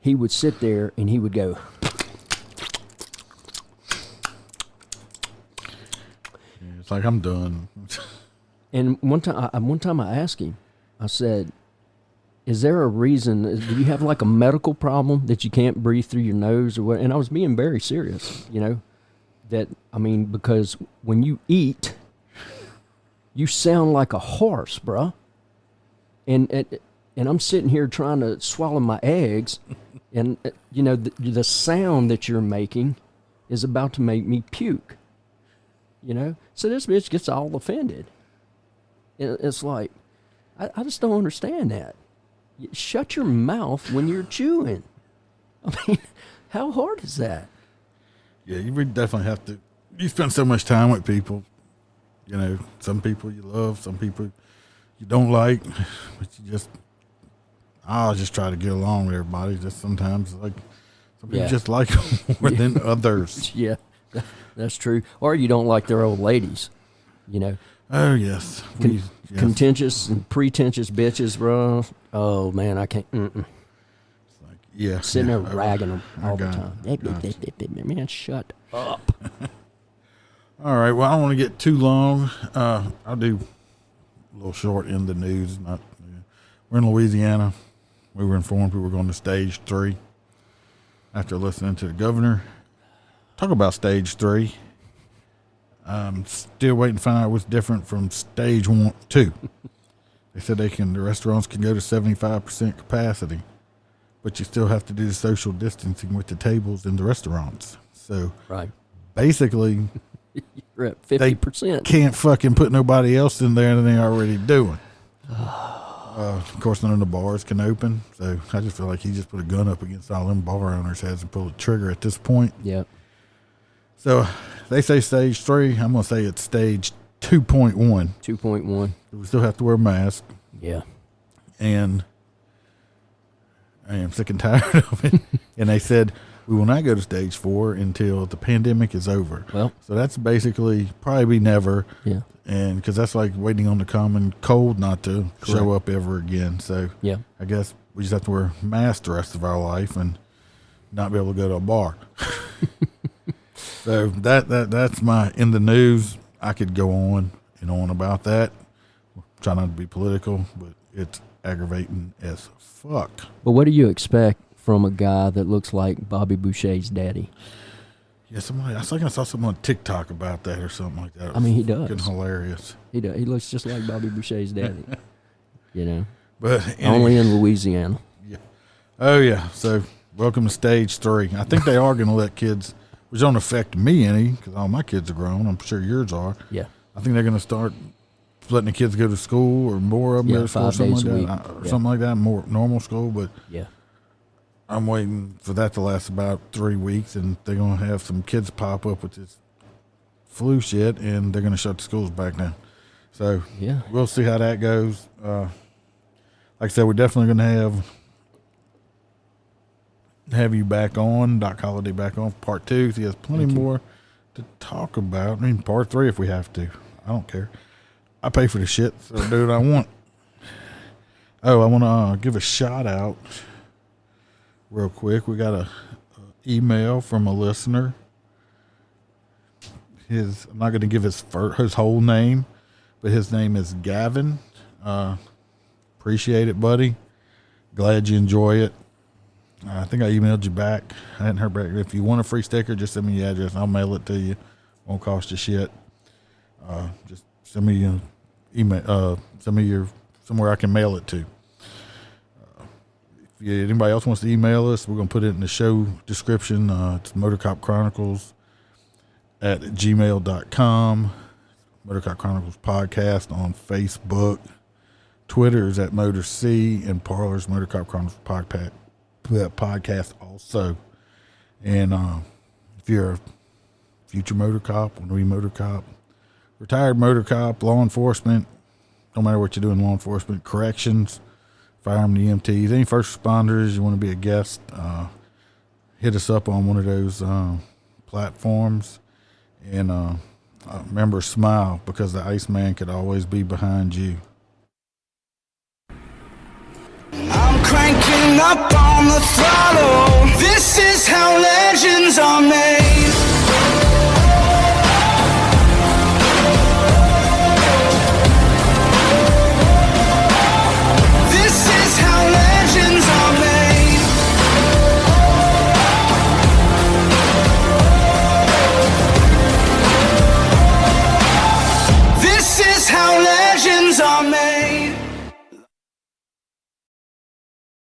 he would sit there and he would go, it's like, I'm done. And one time I asked him, I said, is there a reason, do you have like a medical problem that you can't breathe through your nose or what? And I was being very serious, because when you eat, you sound like a horse, bruh. And I'm sitting here trying to swallow my eggs, and the sound that you're making is about to make me puke. So this bitch gets all offended. It's like, I just don't understand that. Shut your mouth when you're chewing. I mean, how hard is that? Yeah, you would definitely have to. You spend so much time with people. Some people you love, some people you don't like, but I'll just try to get along with everybody. Just sometimes, like, some people just like them more than others. Yeah, that's true. Or you don't like their old ladies, Oh, yes. Yes. Contentious and pretentious bitches, bro. Oh, man, I can't. It's like, yeah. Sitting there ragging them all the time. Man, shut up. All right, well, I don't want to get too long. I'll do a little short in the news. We're in Louisiana. We were informed we were going to stage 3 after listening to the governor talk about stage 3. I'm still waiting to find out what's different from stage 2. They said the restaurants can go to 75% capacity, but you still have to do the social distancing with the tables in the restaurants. So right, basically, you're at 50%. They can't fucking put nobody else in there than they're already doing. Of course, none of the bars can open, so I just feel like he just put a gun up against all them bar owners' heads and pulled the trigger at this point. Yeah. So they say stage 3. I'm going to say it's stage 2.1. 2.1. We still have to wear a mask, Yeah. and I am sick and tired of it. And they said we will not go to stage 4 until the pandemic is over. Well, so that's basically probably never. Yeah. And because that's like waiting on the common cold not to Correct. show up ever again. So Yeah. I guess we just have to wear masks the rest of our life and not be able to go to a bar. So that's my in the news. I could go on and on about that. Try not to be political, but it's aggravating as fuck. But what do you expect from a guy that looks like Bobby Boucher's daddy? Yeah, I think I saw something on TikTok about that or something like that. I mean, he does. Fucking hilarious. He does. He looks just like Bobby Boucher's daddy. You know, But only in Louisiana. Yeah. Oh yeah. So welcome to stage 3. I think they are going to let kids, which don't affect me any because all my kids are grown. I'm sure yours are. Yeah. I think they're going to start letting the kids go to school or more of them Yeah, go to school, 5 something days like a that, week. or Yeah. something like that, more normal school. But Yeah. I'm waiting for that to last about 3 weeks, and they're going to have some kids pop up with this flu shit, and they're going to shut the schools back down. So Yeah. we'll see how that goes. Like I said, we're definitely going to have you back on, Doc Holliday back on, part 2. He has plenty more to talk about. I mean, part 3 if we have to. I don't care. I pay for the shit, so I do what I want. Oh, I want to give a shout out real quick. We got a email from a listener. I'm not going to give his whole name, but his name is Gavin. Appreciate it, buddy. Glad you enjoy it. I think I emailed you back. I hadn't heard back. If you want a free sticker, just send me your address and I'll mail it to you. Won't cost you shit. Just send me your email. Send me your somewhere I can mail it to. If anybody else wants to email us, we're going to put it in the show description. It's MotorCop Chronicles at gmail.com. MotorCop Chronicles Podcast on Facebook. Twitter is at MotorC, and Parler's MotorCop Chronicles Podcast also. And if you're a future motor cop, want to be motor cop, retired motor cop, law enforcement, no matter what you do in law enforcement, corrections, firearm EMTs, any first responders, you want to be a guest, hit us up on one of those platforms. And remember, smile, because the Iceman could always be behind you. I'm cranking up on the throttle. This is how legends are made. This is how legends are made. This is how legends are made.